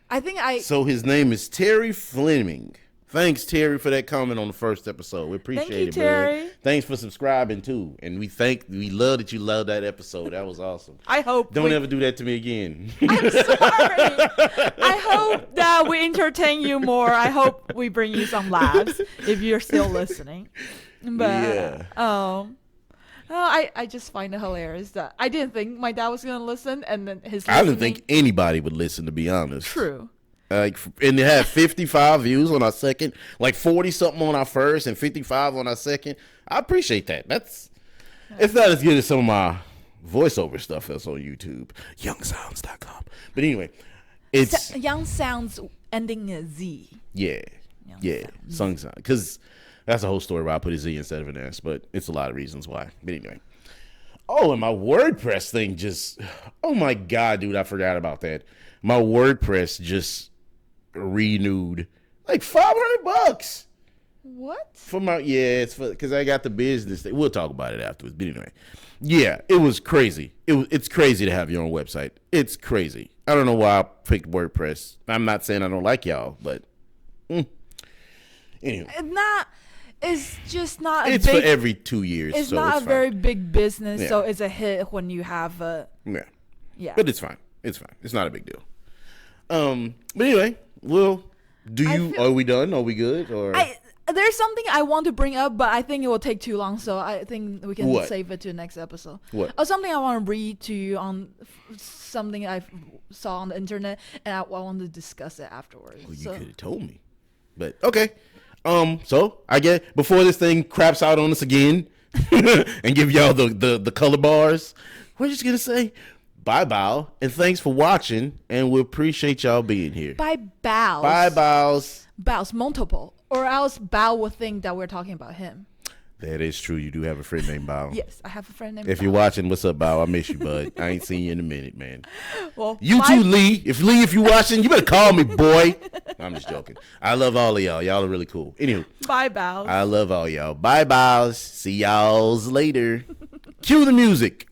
I think So his name is Terry Fleming. Thanks, Terry, for that comment on the first episode. We appreciate Thank you, it, Terry. man. Thanks for subscribing too, and we love that you love that episode. That was awesome. I hope Don't ever do that to me again. I'm sorry. I hope that we entertain you more. I hope we bring you some laughs if you're still listening. But I just find it hilarious that I didn't think my dad was gonna listen, and then I didn't think anybody would listen, to be honest. True. And they had 55 views on our second, like 40 something on our first, and 55 on our second. I appreciate that. It's not as good as some of my voiceover stuff that's on YouTube, youngsounds.com. But anyway, it's Young Sounds ending in Z. Yeah, Sounds, because that's a whole story why I put a Z instead of an S, but it's a lot of reasons why. But anyway, and my WordPress thing just, oh my God, dude, I forgot about that. My WordPress just renewed like $500. What? For my it's because I got the business thing. We'll talk about it afterwards. But anyway, yeah, it was crazy. It's crazy to have your own website. It's crazy. I don't know why I picked WordPress. I'm not saying I don't like y'all, but anyway, it's just not. It's for every 2 years. It's so not it's a very big business, Yeah. so it's a hit when you have a. Yeah. But it's fine. It's fine. It's not a big deal. But anyway, are we done? Are we good? Or there's something I want to bring up, but I think it will take too long, so I think we can What? save it to the next episode. What? Something I want to read to you on something I saw on the internet, and I want to discuss it afterwards. Well, you could have told me. But okay. So I guess before this thing craps out on us again and give y'all the color bars, we're just gonna say bye bow and thanks for watching, and we appreciate y'all being here. Bye bows. Bye bows. Bows multiple, or else Bao will think that we're talking about him. That is true. You do have a friend named Bao. Yes, I have a friend named. If Bao. you're watching, what's up, Bao? I miss you, bud. I ain't seen you in a minute, man. Well, you too, Lee. If you watching, you better call me, boy. I'm just joking. I love all of y'all. Y'all are really cool. Anywho. Bye, Bows. I love all y'all. Bye, Bows. See y'all's later. Cue the music.